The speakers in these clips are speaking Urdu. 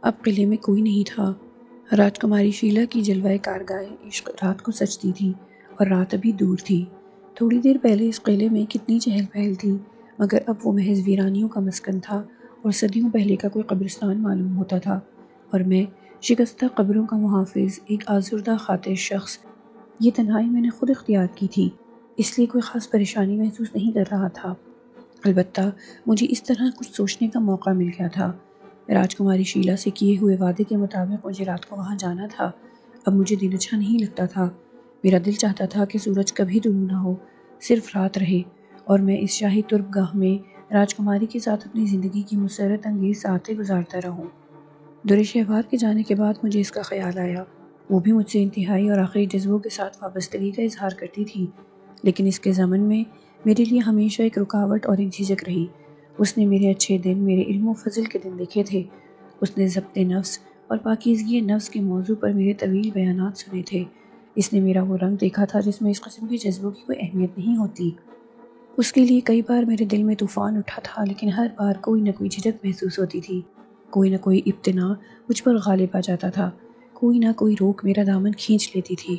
اب قلعے میں کوئی نہیں تھا۔ راجکماری شیلا کی جلوہ کارگاہ عشق رات کو سجتی تھی اور رات ابھی دور تھی۔ تھوڑی دیر پہلے اس قلعے میں کتنی چہل پہل تھی، مگر اب وہ محض ویرانیوں کا مسکن تھا اور صدیوں پہلے کا کوئی قبرستان معلوم ہوتا تھا، اور میں شکستہ قبروں کا محافظ، ایک آزردہ خاطر شخص۔ یہ تنہائی میں نے خود اختیار کی تھی، اس لیے کوئی خاص پریشانی محسوس نہیں کر رہا تھا۔ البتہ مجھے اس طرح کچھ سوچنے کا موقع مل گیا تھا۔ راجکماری شیلا سے کیے ہوئے وعدے کے مطابق مجھے رات کو وہاں جانا تھا۔ اب مجھے دن اچھا نہیں لگتا تھا۔ میرا دل چاہتا تھا کہ سورج کبھی طلوع نہ ہو، صرف رات رہے، اور میں اس شاہی ترب گاہ میں راجکماری کے ساتھ اپنی زندگی کی مسرت انگیز ساعتیں گزارتا رہوں۔ در شہوار کے جانے کے بعد مجھے اس کا خیال آیا۔ وہ بھی مجھ سے انتہائی اور آخری جذبوں کے ساتھ وابستگی کا اظہار کرتی تھی، لیکن اس کے ضمن میں میرے لیے ہمیشہ ایک رکاوٹ اور ایک جھجک رہی۔ اس نے میرے اچھے دن، میرے علم و فضل کے دن دیکھے تھے۔ اس نے ضبط نفس اور پاکیزگی نفس کے موضوع پر میرے طویل بیانات سنے تھے۔ اس نے میرا وہ رنگ دیکھا تھا جس میں اس قسم کے جذبوں کی کوئی اہمیت نہیں ہوتی۔ اس کے لیے کئی بار میرے دل میں طوفان اٹھا تھا، لیکن ہر بار کوئی نہ کوئی جھجک محسوس ہوتی تھی، کوئی نہ کوئی امتناع مجھ پر غالب آ جاتا تھا، کوئی نہ کوئی روک میرا دامن کھینچ لیتی تھی۔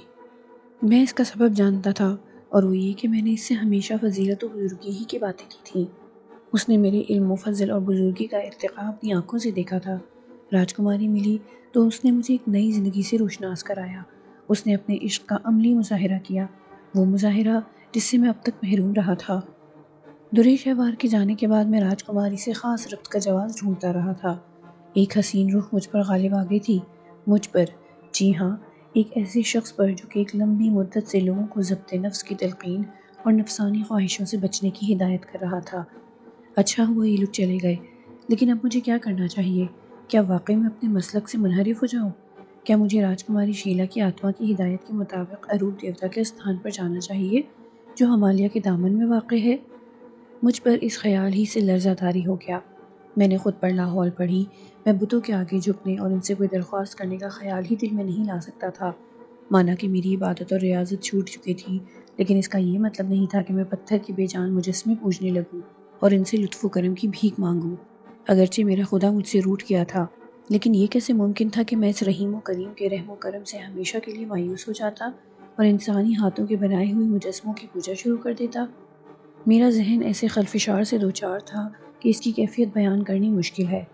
میں اس کا سبب جانتا تھا، اور وہ یہ کہ میں نے اس سے ہمیشہ فضیلت و بزرگی ہی کی باتیں کی تھیں۔ اس نے میرے علم و فضل اور بزرگی کا ارتقاء اپنی آنکھوں سے دیکھا تھا۔ راجکماری ملی تو اس نے مجھے ایک نئی زندگی سے روشناس کرایا۔ اس نے اپنے عشق کا عملی مظاہرہ کیا، وہ مظاہرہ جس سے میں اب تک محروم رہا تھا۔ در شہوار کے جانے کے بعد میں راجکماری سے خاص ربط کا جواز ڈھونڈتا رہا تھا۔ ایک حسین روح مجھ پر غالب آ گئی تھی، مجھ پر، جی ہاں، ایک ایسے شخص پر جو کہ ایک لمبی مدت سے لوگوں کو ضبط نفس کی تلقین اور نفسانی خواہشوں سے بچنے کی ہدایت کر رہا تھا۔ اچھا ہوا یہ لوگ چلے گئے، لیکن اب مجھے کیا کرنا چاہیے؟ کیا واقعی میں اپنے مسلک سے منحرف ہو جاؤں؟ کیا مجھے راجکماری شیلا کی آتما کی ہدایت کے مطابق اروپ دیوتا کے استھان پر جانا چاہیے جو ہمالیہ کے دامن میں واقع ہے؟ مجھ پر اس خیال ہی سے لرزہ طاری ہو گیا۔ میں نے خود پر لاحول پڑھی۔ میں بتوں کے آگے جھکنے اور ان سے کوئی درخواست کرنے کا خیال ہی دل میں نہیں لا سکتا تھا۔ مانا کہ میری عبادت اور ریاضت چھوٹ چکی تھی، لیکن اس کا یہ مطلب نہیں تھا کہ میں پتھر کی بے جان مجسمے پوجنے لگوں اور ان سے لطف و کرم کی بھیک مانگوں۔ اگرچہ میرا خدا مجھ سے روٹھ گیا تھا، لیکن یہ کیسے ممکن تھا کہ میں اس رحیم و کریم کے رحم و کرم سے ہمیشہ کے لیے مایوس ہو جاتا اور انسانی ہاتھوں کے بنائے ہوئے مجسموں کی پوجا شروع کر دیتا؟ میرا ذہن ایسے خلفشار سے دوچار تھا کہ اس کی کیفیت بیان کرنی مشکل ہے۔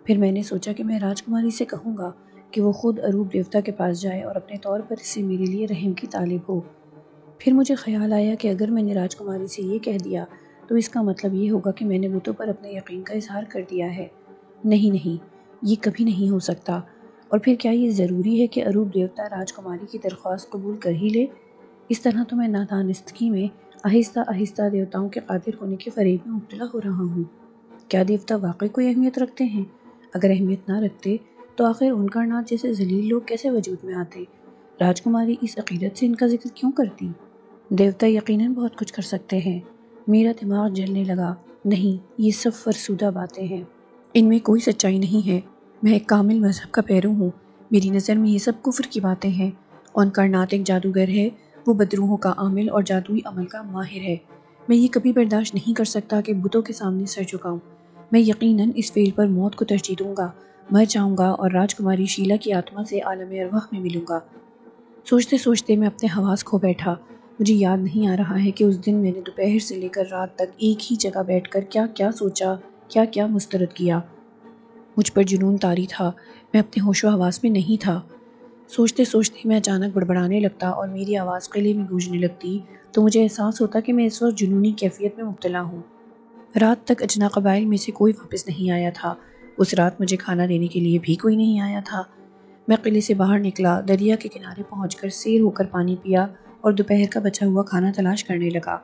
پھر میں نے سوچا کہ میں راجکماری سے کہوں گا کہ وہ خود اروپ دیوتا کے پاس جائے اور اپنے طور پر اس سے میرے لیے رحم کی طالب ہو۔ پھر مجھے خیال آیا کہ اگر میں نے راجکماری سے یہ کہہ دیا تو اس کا مطلب یہ ہوگا کہ میں نے بتوں پر اپنے یقین کا اظہار کر دیا ہے۔ نہیں، یہ کبھی نہیں ہو سکتا۔ اور پھر کیا یہ ضروری ہے کہ اروپ دیوتا راجکماری کی درخواست قبول کر ہی لے؟ اس طرح تو میں نادانستگی میں آہستہ آہستہ دیوتاؤں کے قادر ہونے کے فریب میں مبتلا ہو رہا ہوں۔ کیا دیوتا واقعی کوئی اہمیت رکھتے ہیں؟ اگر اہمیت نہ رکھتے تو آخر ان کائنات جیسے ذلیل لوگ کیسے وجود میں آتے؟ راجکماری اس عقیدت سے ان کا ذکر کیوں کرتی؟ دیوتا یقیناً بہت کچھ کر سکتے ہیں۔ میرا دماغ جلنے لگا۔ نہیں، یہ سب فرسودہ باتیں ہیں، ان میں کوئی سچائی نہیں ہے۔ میں ایک کامل مذہب کا پیرو ہوں، میری نظر میں یہ سب کفر کی باتیں ہیں۔ ان کائنات ایک جادوگر ہے، وہ بدروحوں کا عامل اور جادوئی عمل کا ماہر ہے۔ میں یہ کبھی برداشت نہیں کر سکتا کہ بتوں کے سامنے سر جھکاؤں۔ میں یقیناً اس فعل پر موت کو ترجیح دوں گا، مر جاؤں گا اور راجکماری شیلا کی آتما سے عالم ارواح میں ملوں گا۔ سوچتے سوچتے میں اپنے حواس کھو بیٹھا۔ مجھے یاد نہیں آ رہا ہے کہ اس دن میں نے دوپہر سے لے کر رات تک ایک ہی جگہ بیٹھ کر کیا کیا سوچا، کیا کیا مسترد کیا۔ مجھ پر جنون طاری تھا، میں اپنے ہوش و حواس میں نہیں تھا۔ سوچتے سوچتے میں اچانک بڑبڑانے لگتا اور میری آواز قلعے میں گونجنے لگتی تو مجھے احساس ہوتا کہ میں اس وقت جنونی کیفیت میں مبتلا ہوں۔ رات تک اجنا قبائل میں سے کوئی واپس نہیں آیا تھا۔ اس رات مجھے کھانا دینے کے لیے بھی کوئی نہیں آیا تھا۔ میں قلعے سے باہر نکلا، دریا کے کنارے پہنچ کر سیر ہو کر پانی پیا اور دوپہر کا بچا ہوا کھانا تلاش کرنے لگا۔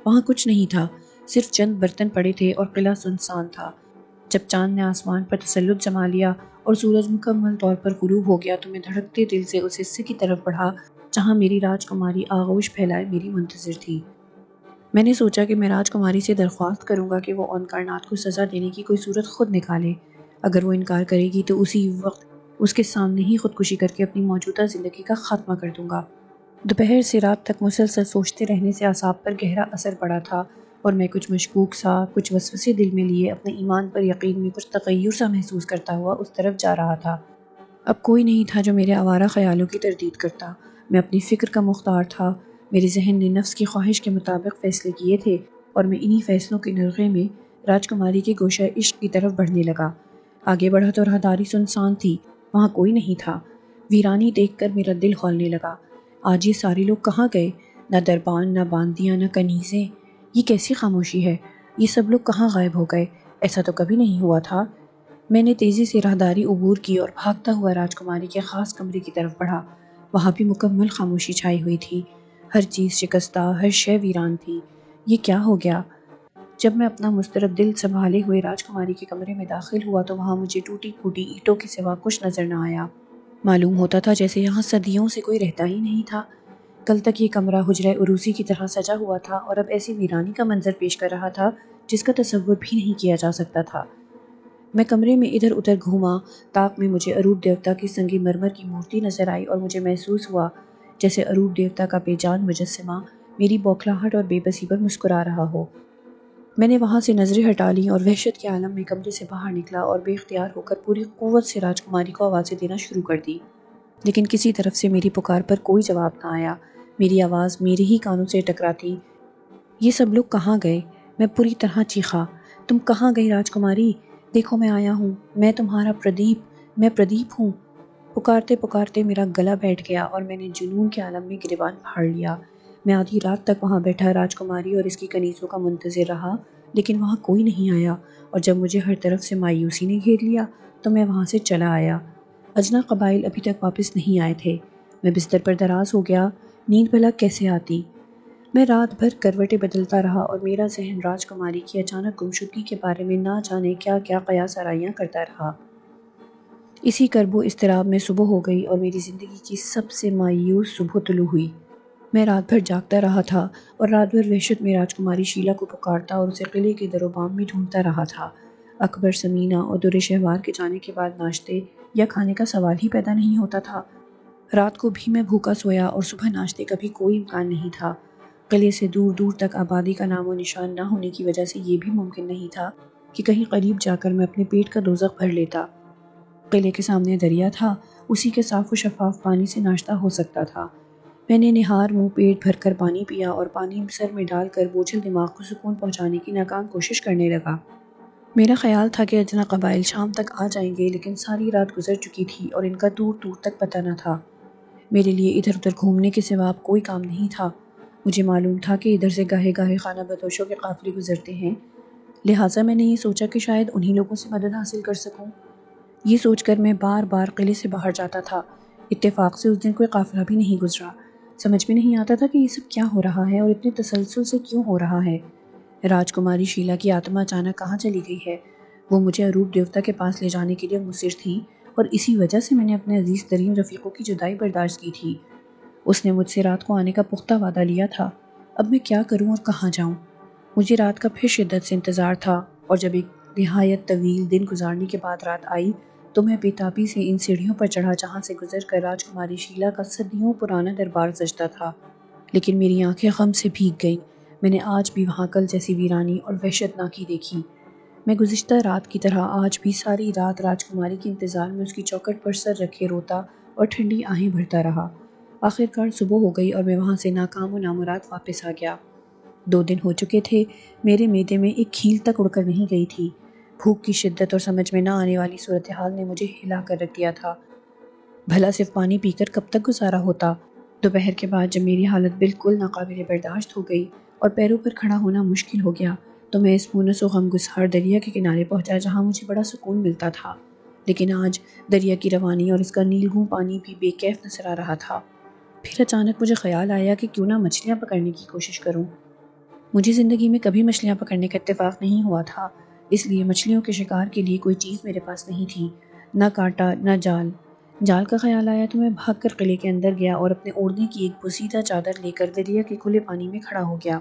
وہاں کچھ نہیں تھا، صرف چند برتن پڑے تھے اور قلعہ سنسان تھا۔ جب چاند نے آسمان پر تسلط جما لیا اور سورج مکمل طور پر غروب ہو گیا تو میں دھڑکتے دل سے اس حصے کی طرف بڑھا جہاں میری راجکماری آغوش پھیلائے میری منتظر تھی۔ میں نے سوچا کہ میں راجکماری سے درخواست کروں گا کہ وہ ان کائنات کو سزا دینے کی کوئی صورت خود نکالے۔ اگر وہ انکار کرے گی تو اسی وقت اس کے سامنے ہی خودکشی کر کے اپنی موجودہ زندگی کا خاتمہ کر دوں گا۔ دوپہر سے رات تک مسلسل سوچتے رہنے سے اعصاب پر گہرا اثر پڑا تھا اور میں کچھ مشکوک سا، کچھ وسوسے دل میں لیے اپنے ایمان پر یقین میں کچھ تغیر سا محسوس کرتا ہوا اس طرف جا رہا تھا۔ اب کوئی نہیں تھا جو میرے آوارہ خیالوں کی تردید کرتا، میں اپنی فکر کا مختار تھا۔ میرے ذہن نے نفس کی خواہش کے مطابق فیصلے کیے تھے اور میں انہی فیصلوں کے نرغے میں راجکماری کے گوشہ عشق کی طرف بڑھنے لگا۔ آگے بڑھا تو راہداری سنسان تھی، وہاں کوئی نہیں تھا۔ ویرانی دیکھ کر میرا دل کھولنے لگا۔ آج یہ سارے لوگ کہاں گئے؟ نہ دربان، نہ باندیاں، نہ کنیزیں۔ یہ کیسی خاموشی ہے؟ یہ سب لوگ کہاں غائب ہو گئے؟ ایسا تو کبھی نہیں ہوا تھا۔ میں نے تیزی سے راہداری عبور کی اور بھاگتا ہوا راجکماری کے خاص کمرے کی طرف بڑھا۔ وہاں بھی مکمل خاموشی چھائی ہوئی تھی، ہر چیز شکستہ، ہر شے ویران تھی۔ یہ کیا ہو گیا؟ جب میں اپنا مضطرب دل سنبھالے ہوئے راجکماری کے کمرے میں داخل ہوا تو وہاں مجھے ٹوٹی پھوٹی اینٹوں کے سوا کچھ نظر نہ آیا۔ معلوم ہوتا تھا جیسے یہاں صدیوں سے کوئی رہتا ہی نہیں تھا۔ کل تک یہ کمرہ حجرہ عروسی کی طرح سجا ہوا تھا اور اب ایسی ویرانی کا منظر پیش کر رہا تھا جس کا تصور بھی نہیں کیا جا سکتا تھا۔ میں کمرے میں ادھر ادھر گھوما، طاق میں مجھے اروپ دیوتا کی سنگ مرمر کی مورتی نظر آئی اور مجھے محسوس ہوا جیسے اروپ دیوتا کا بے جان مجسمہ میری بوکھلاہٹ اور بے بسی پر مسکرا رہا ہو۔ میں نے وہاں سے نظریں ہٹا لیں اور وحشت کے عالم میں کمرے سے باہر نکلا اور بے اختیار ہو کر پوری قوت سے راجکماری کو آوازیں دینا شروع کر دی، لیکن کسی طرف سے میری پکار پر کوئی جواب نہ آیا۔ میری آواز میرے ہی کانوں سے ٹکراتی، یہ سب لوگ کہاں گئے؟ میں پوری طرح چیخا، تم کہاں گئی راجکماری؟ دیکھو میں آیا ہوں، میں تمہارا پردیپ، میں پردیپ ہوں۔ پکارتے پکارتے میرا گلا بیٹھ گیا اور میں نے جنون کے عالم میں گریبان پھاڑ لیا۔ میں آدھی رات تک وہاں بیٹھا راجکماری اور اس کی کنیزوں کا منتظر رہا، لیکن وہاں کوئی نہیں آیا، اور جب مجھے ہر طرف سے مایوسی نے گھیر لیا تو میں وہاں سے چلا آیا۔ اجنا قبائل ابھی تک واپس نہیں آئے تھے۔ میں بستر پر دراز ہو گیا، نیند بھلا کیسے آتی؟ میں رات بھر کروٹیں بدلتا رہا اور میرا ذہن راجکماری کی اچانک گمشدگی کے بارے میں نہ جانے کیا کیا قیاس آرائیاں کرتا رہا۔ اسی کرب و اضطراب میں صبح ہو گئی اور میری زندگی کی سب سے مایوس صبح طلوع ہوئی۔ میں رات بھر جاگتا رہا تھا اور رات بھر وحشت میں راجکماری شیلا کو پکارتا اور اسے قلعے کے در و بام میں ڈھونڈتا رہا تھا۔ اکبر، ثمینہ اور در شہوار کے جانے کے بعد ناشتے یا کھانے کا سوال ہی پیدا نہیں ہوتا تھا۔ رات کو بھی میں بھوکا سویا اور صبح ناشتے کا بھی کوئی امکان نہیں تھا۔ قلعے سے دور دور تک آبادی کا نام و نشان نہ ہونے کی وجہ سے یہ بھی ممکن نہیں تھا کہ کہیں قریب جا کر میں اپنے پیٹ کا دوزخ بھر لیتا۔ قلعے کے سامنے دریا تھا، اسی کے صاف و شفاف پانی سے ناشتہ ہو سکتا تھا۔ میں نے نہار منہ پیٹ بھر کر پانی پیا اور پانی سر میں ڈال کر بوجھل دماغ کو سکون پہنچانے کی ناکام کوشش کرنے لگا۔ میرا خیال تھا کہ اجنا قبائل شام تک آ جائیں گے، لیکن ساری رات گزر چکی تھی اور ان کا دور دور تک پتہ نہ تھا۔ میرے لیے ادھر ادھر گھومنے کے سوا اب کوئی کام نہیں تھا۔ مجھے معلوم تھا کہ ادھر سے گاہے گاہے خانہ بدوشوں کے قافلے گزرتے ہیں، لہٰذا میں نے یہ سوچا کہ شاید انہی لوگوں سے مدد حاصل کر سکوں۔ یہ سوچ کر میں بار بار قلعے سے باہر جاتا تھا۔ اتفاق سے اس دن کوئی قافلہ بھی نہیں گزرا۔ سمجھ میں نہیں آتا تھا کہ یہ سب کیا ہو رہا ہے اور اتنے تسلسل سے کیوں ہو رہا ہے۔ راجکماری شیلا کی آتما اچانک کہاں چلی گئی ہے؟ وہ مجھے اروپ دیوتا کے پاس لے جانے کے لیے مصر تھی اور اسی وجہ سے میں نے اپنے عزیز ترین رفیقوں کی جدائی برداشت کی تھی۔ اس نے مجھ سے رات کو آنے کا پختہ وعدہ لیا تھا۔ اب میں کیا کروں اور کہاں جاؤں؟ مجھے رات کا پھر شدت سے انتظار تھا، اور جب ایک نہایت طویل دن گزارنے کے بعد رات آئی تو میں بے تابی سے ان سیڑھیوں پر چڑھا جہاں سے گزر کر راجکماری شیلا کا صدیوں پرانا دربار سجتا تھا، لیکن میری آنکھیں غم سے بھیگ گئیں۔ میں نے آج بھی وہاں کل جیسی ویرانی اور وحشتناکی دیکھی۔ میں گزشتہ رات کی طرح آج بھی ساری رات راجکماری کے انتظار میں اس کی چوکھٹ پر سر رکھے روتا اور ٹھنڈی آہیں بھرتا رہا۔ آخرکار صبح ہو گئی اور میں وہاں سے ناکام و نامراد واپس آ گیا۔ 2 دن ہو چکے تھے، میرے معدے میں ایک کھیل تک اڑ کر نہیں گئی تھی۔ بھوک کی شدت اور سمجھ میں نہ آنے والی صورتحال نے مجھے ہلا کر رکھ دیا تھا۔ بھلا صرف پانی پی کر کب تک گزارا ہوتا؟ دوپہر کے بعد جب میری حالت بالکل ناقابل برداشت ہو گئی اور پیروں پر کھڑا ہونا مشکل ہو گیا تو میں اس مونس و غمگسار دریا کے کنارے پہنچا جہاں مجھے بڑا سکون ملتا تھا، لیکن آج دریا کی روانی اور اس کا نیلگوں پانی بھی بے کیف نظر آ رہا تھا۔ پھر اچانک مجھے خیال آیا کہ کیوں نہ مچھلیاں پکڑنے کی کوشش کروں۔ مجھے زندگی میں کبھی مچھلیاں پکڑنے کا اتفاق نہیں ہوا تھا، اس لیے مچھلیوں کے شکار کے لیے کوئی چیز میرے پاس نہیں تھی، نہ کانٹا نہ جال۔ جال کا خیال آیا تو میں بھاگ کر قلعے کے اندر گیا اور اپنے اوڑھنے کی ایک بوسیدہ چادر لے کر دریا کے کھلے پانی میں کھڑا ہو گیا۔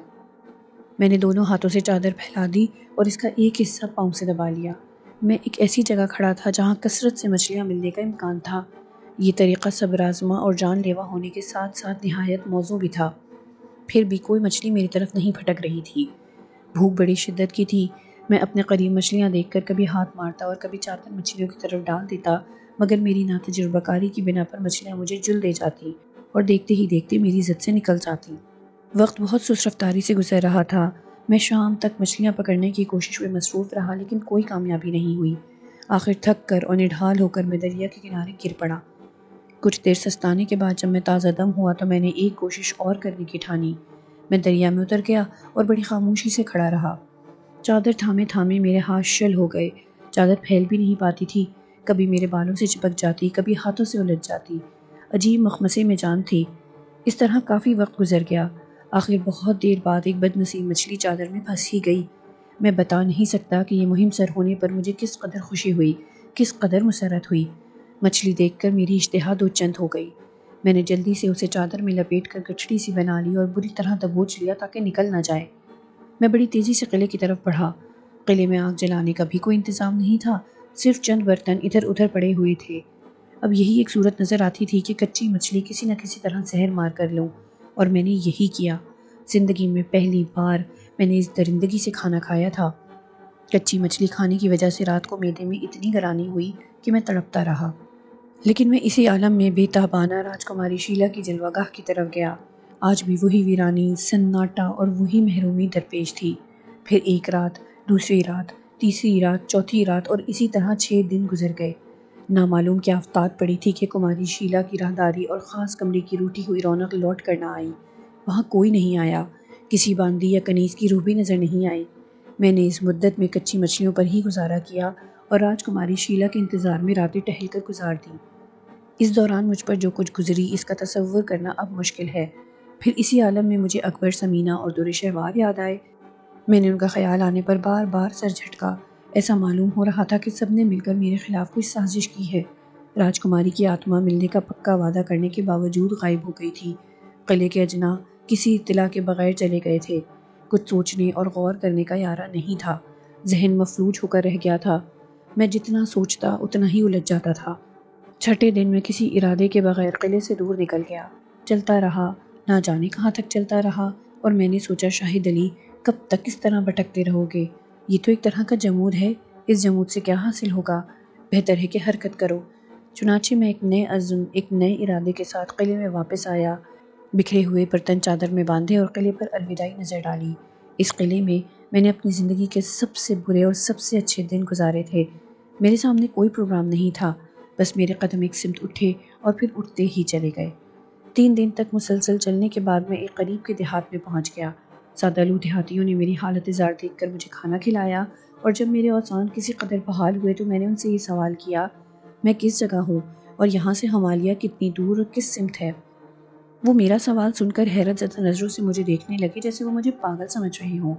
میں نے دونوں ہاتھوں سے چادر پھیلا دی اور اس کا ایک حصہ پاؤں سے دبا لیا۔ میں ایک ایسی جگہ کھڑا تھا جہاں کثرت سے مچھلیاں ملنے کا امکان تھا۔ یہ طریقہ صبر آزما اور جان لیوا ہونے کے ساتھ ساتھ نہایت موزوں بھی تھا۔ پھر بھی کوئی مچھلی میری طرف نہیں پھٹک رہی تھی۔ بھوک بڑی شدت کی تھی۔ میں اپنے قریب مچھلیاں دیکھ کر کبھی ہاتھ مارتا اور کبھی چادر مچھلیوں کی طرف ڈال دیتا، مگر میری ناتجربہ کاری کی بنا پر مچھلیاں مجھے جل دے جاتی اور دیکھتے ہی دیکھتے میری زد سے نکل جاتی۔ وقت بہت سست رفتاری سے گزر رہا تھا۔ میں شام تک مچھلیاں پکڑنے کی کوشش میں مصروف رہا، لیکن کوئی کامیابی نہیں ہوئی۔ آخر تھک کر اور نڈھال ہو کر میں دریا کے کنارے گر پڑا۔ کچھ دیر سستانے کے بعد جب میں تازہ دم ہوا تو میں نے ایک کوشش اور کرنے کی ٹھانی۔ میں دریا میں اتر گیا اور بڑی خاموشی سے کھڑا رہا۔ چادر تھامے تھامے میرے ہاتھ شل ہو گئے۔ چادر پھیل بھی نہیں پاتی تھی، کبھی میرے بالوں سے چپک جاتی، کبھی ہاتھوں سے الجھ جاتی۔ عجیب مخمصے میں جان تھی۔ اس طرح کافی وقت گزر گیا۔ آخر بہت دیر بعد ایک بد نصیب مچھلی چادر میں پھنس ہی گئی۔ میں بتا نہیں سکتا کہ یہ مہم سر ہونے پر مجھے کس قدر خوشی ہوئی، کس قدر مسرت ہوئی۔ مچھلی دیکھ کر میری اشتہا دو چند ہو گئی۔ میں نے جلدی سے اسے چادر میں لپیٹ کر گٹھڑی سی بنا لی اور بری طرح دبوچ لیا تاکہ نکل نہ جائے۔ میں بڑی تیزی سے قلعے کی طرف بڑھا۔ قلعے میں آگ جلانے کا بھی کوئی انتظام نہیں تھا، صرف چند برتن ادھر ادھر پڑے ہوئے تھے۔ اب یہی ایک صورت نظر آتی تھی کہ کچی مچھلی کسی نہ کسی طرح زہر مار کر لوں، اور میں نے یہی کیا۔ زندگی میں پہلی بار میں نے اس درندگی سے کھانا کھایا تھا۔ کچی مچھلی کھانے کی وجہ سے رات کو معدے میں اتنی گرانی ہوئی کہ میں تڑپتا رہا۔ لیکن میں اسی عالم میں بے تابانہ راجکماری شیلا کی جلوہ گاہ کی طرف گیا۔ آج بھی وہی ویرانی، سناٹا اور وہی محرومی درپیش تھی۔ پھر ایک رات، دوسری رات، تیسری رات، چوتھی رات اور اسی طرح 6 دن گزر گئے۔ نامعلوم کیا آفتاب پڑی تھی کہ کماری شیلا کی راہداری اور خاص کمرے کی روٹھی ہوئی رونق لوٹ کر نہ آئی۔ وہاں کوئی نہیں آیا، کسی باندی یا کنیز کی روح بھی نظر نہیں آئی۔ میں نے اس مدت میں کچی مچھلیوں پر ہی گزارا کیا اور راجکماری شیلا کے انتظار میں راتیں ٹہل کر گزار دیں۔ اس دوران مجھ پر جو کچھ گزری اس کا تصور کرنا اب مشکل ہے۔ پھر اسی عالم میں مجھے اکبر، سمینہ اور در شہوار یاد آئے۔ میں نے ان کا خیال آنے پر بار بار سر جھٹکا۔ ایسا معلوم ہو رہا تھا کہ سب نے مل کر میرے خلاف کوئی سازش کی ہے۔ راجکماری کی آتما ملنے کا پکا وعدہ کرنے کے باوجود غائب ہو گئی تھی۔ قلعے کے اجناء کسی اطلاع کے بغیر چلے گئے تھے۔ کچھ سوچنے اور غور کرنے کا یارہ نہیں تھا۔ ذہن مفلوج ہو کر رہ گیا تھا۔ میں جتنا سوچتا اتنا ہی الجھ جاتا تھا۔ چھٹے دن میں کسی ارادے کے بغیر قلعے سے دور نکل گیا۔ چلتا رہا، نہ جانے کہاں تک چلتا رہا، اور میں نے سوچا شاہد علی کب تک اس طرح بھٹکتے رہو گے؟ یہ تو ایک طرح کا جمود ہے، اس جمود سے کیا حاصل ہوگا؟ بہتر ہے کہ حرکت کرو۔ چنانچہ میں ایک نئے عزم، ایک نئے ارادے کے ساتھ قلعے میں واپس آیا۔ بکھرے ہوئے برتن چادر میں باندھے اور قلعے پر الوداعی نظر ڈالی۔ اس قلعے میں نے اپنی زندگی کے سب سے برے اور سب سے اچھے دن گزارے تھے۔ میرے سامنے کوئی پروگرام نہیں تھا، بس میرے قدم ایک سمت اٹھے اور پھر اٹھتے ہی چلے گئے۔ 3 دن تک مسلسل چلنے کے بعد میں ایک قریب کے دیہات میں پہنچ گیا۔ سادہ لوح دیہاتیوں نے میری حالت زار دیکھ کر مجھے کھانا کھلایا، اور جب میرے اوزان کسی قدر بحال ہوئے تو میں نے ان سے یہ سوال کیا، میں کس جگہ ہوں اور یہاں سے ہمالیہ کتنی دور اور کس سمت ہے؟ وہ میرا سوال سن کر حیرت زدہ نظروں سے مجھے دیکھنے لگے جیسے وہ مجھے پاگل سمجھ رہے ہوں۔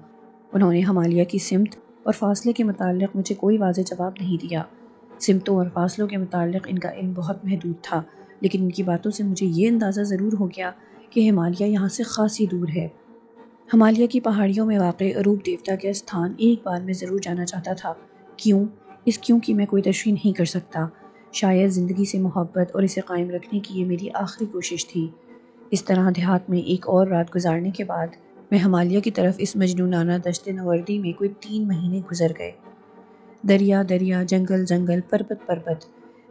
انہوں نے ہمالیہ کی سمت اور فاصلے کے متعلق مجھے کوئی واضح جواب نہیں دیا۔ سمتوں اور فاصلوں کے متعلق ان کا علم بہت محدود تھا، لیکن ان کی باتوں سے مجھے یہ اندازہ ضرور ہو گیا کہ ہمالیہ یہاں سے خاصی دور ہے۔ ہمالیہ کی پہاڑیوں میں واقع اروپ دیوتا کے استھان ایک بار میں ضرور جانا چاہتا تھا۔ کیوں؟ اس کیوں کی میں کوئی تشریح نہیں کر سکتا۔ شاید زندگی سے محبت اور اسے قائم رکھنے کی یہ میری آخری کوشش تھی۔ اس طرح دیہات میں ایک اور رات گزارنے کے بعد میں ہمالیہ کی طرف اس مجنونانہ دشت نوردی میں کوئی 3 مہینے گزر گئے۔ دریا دریا، جنگل جنگل، پربت پربت،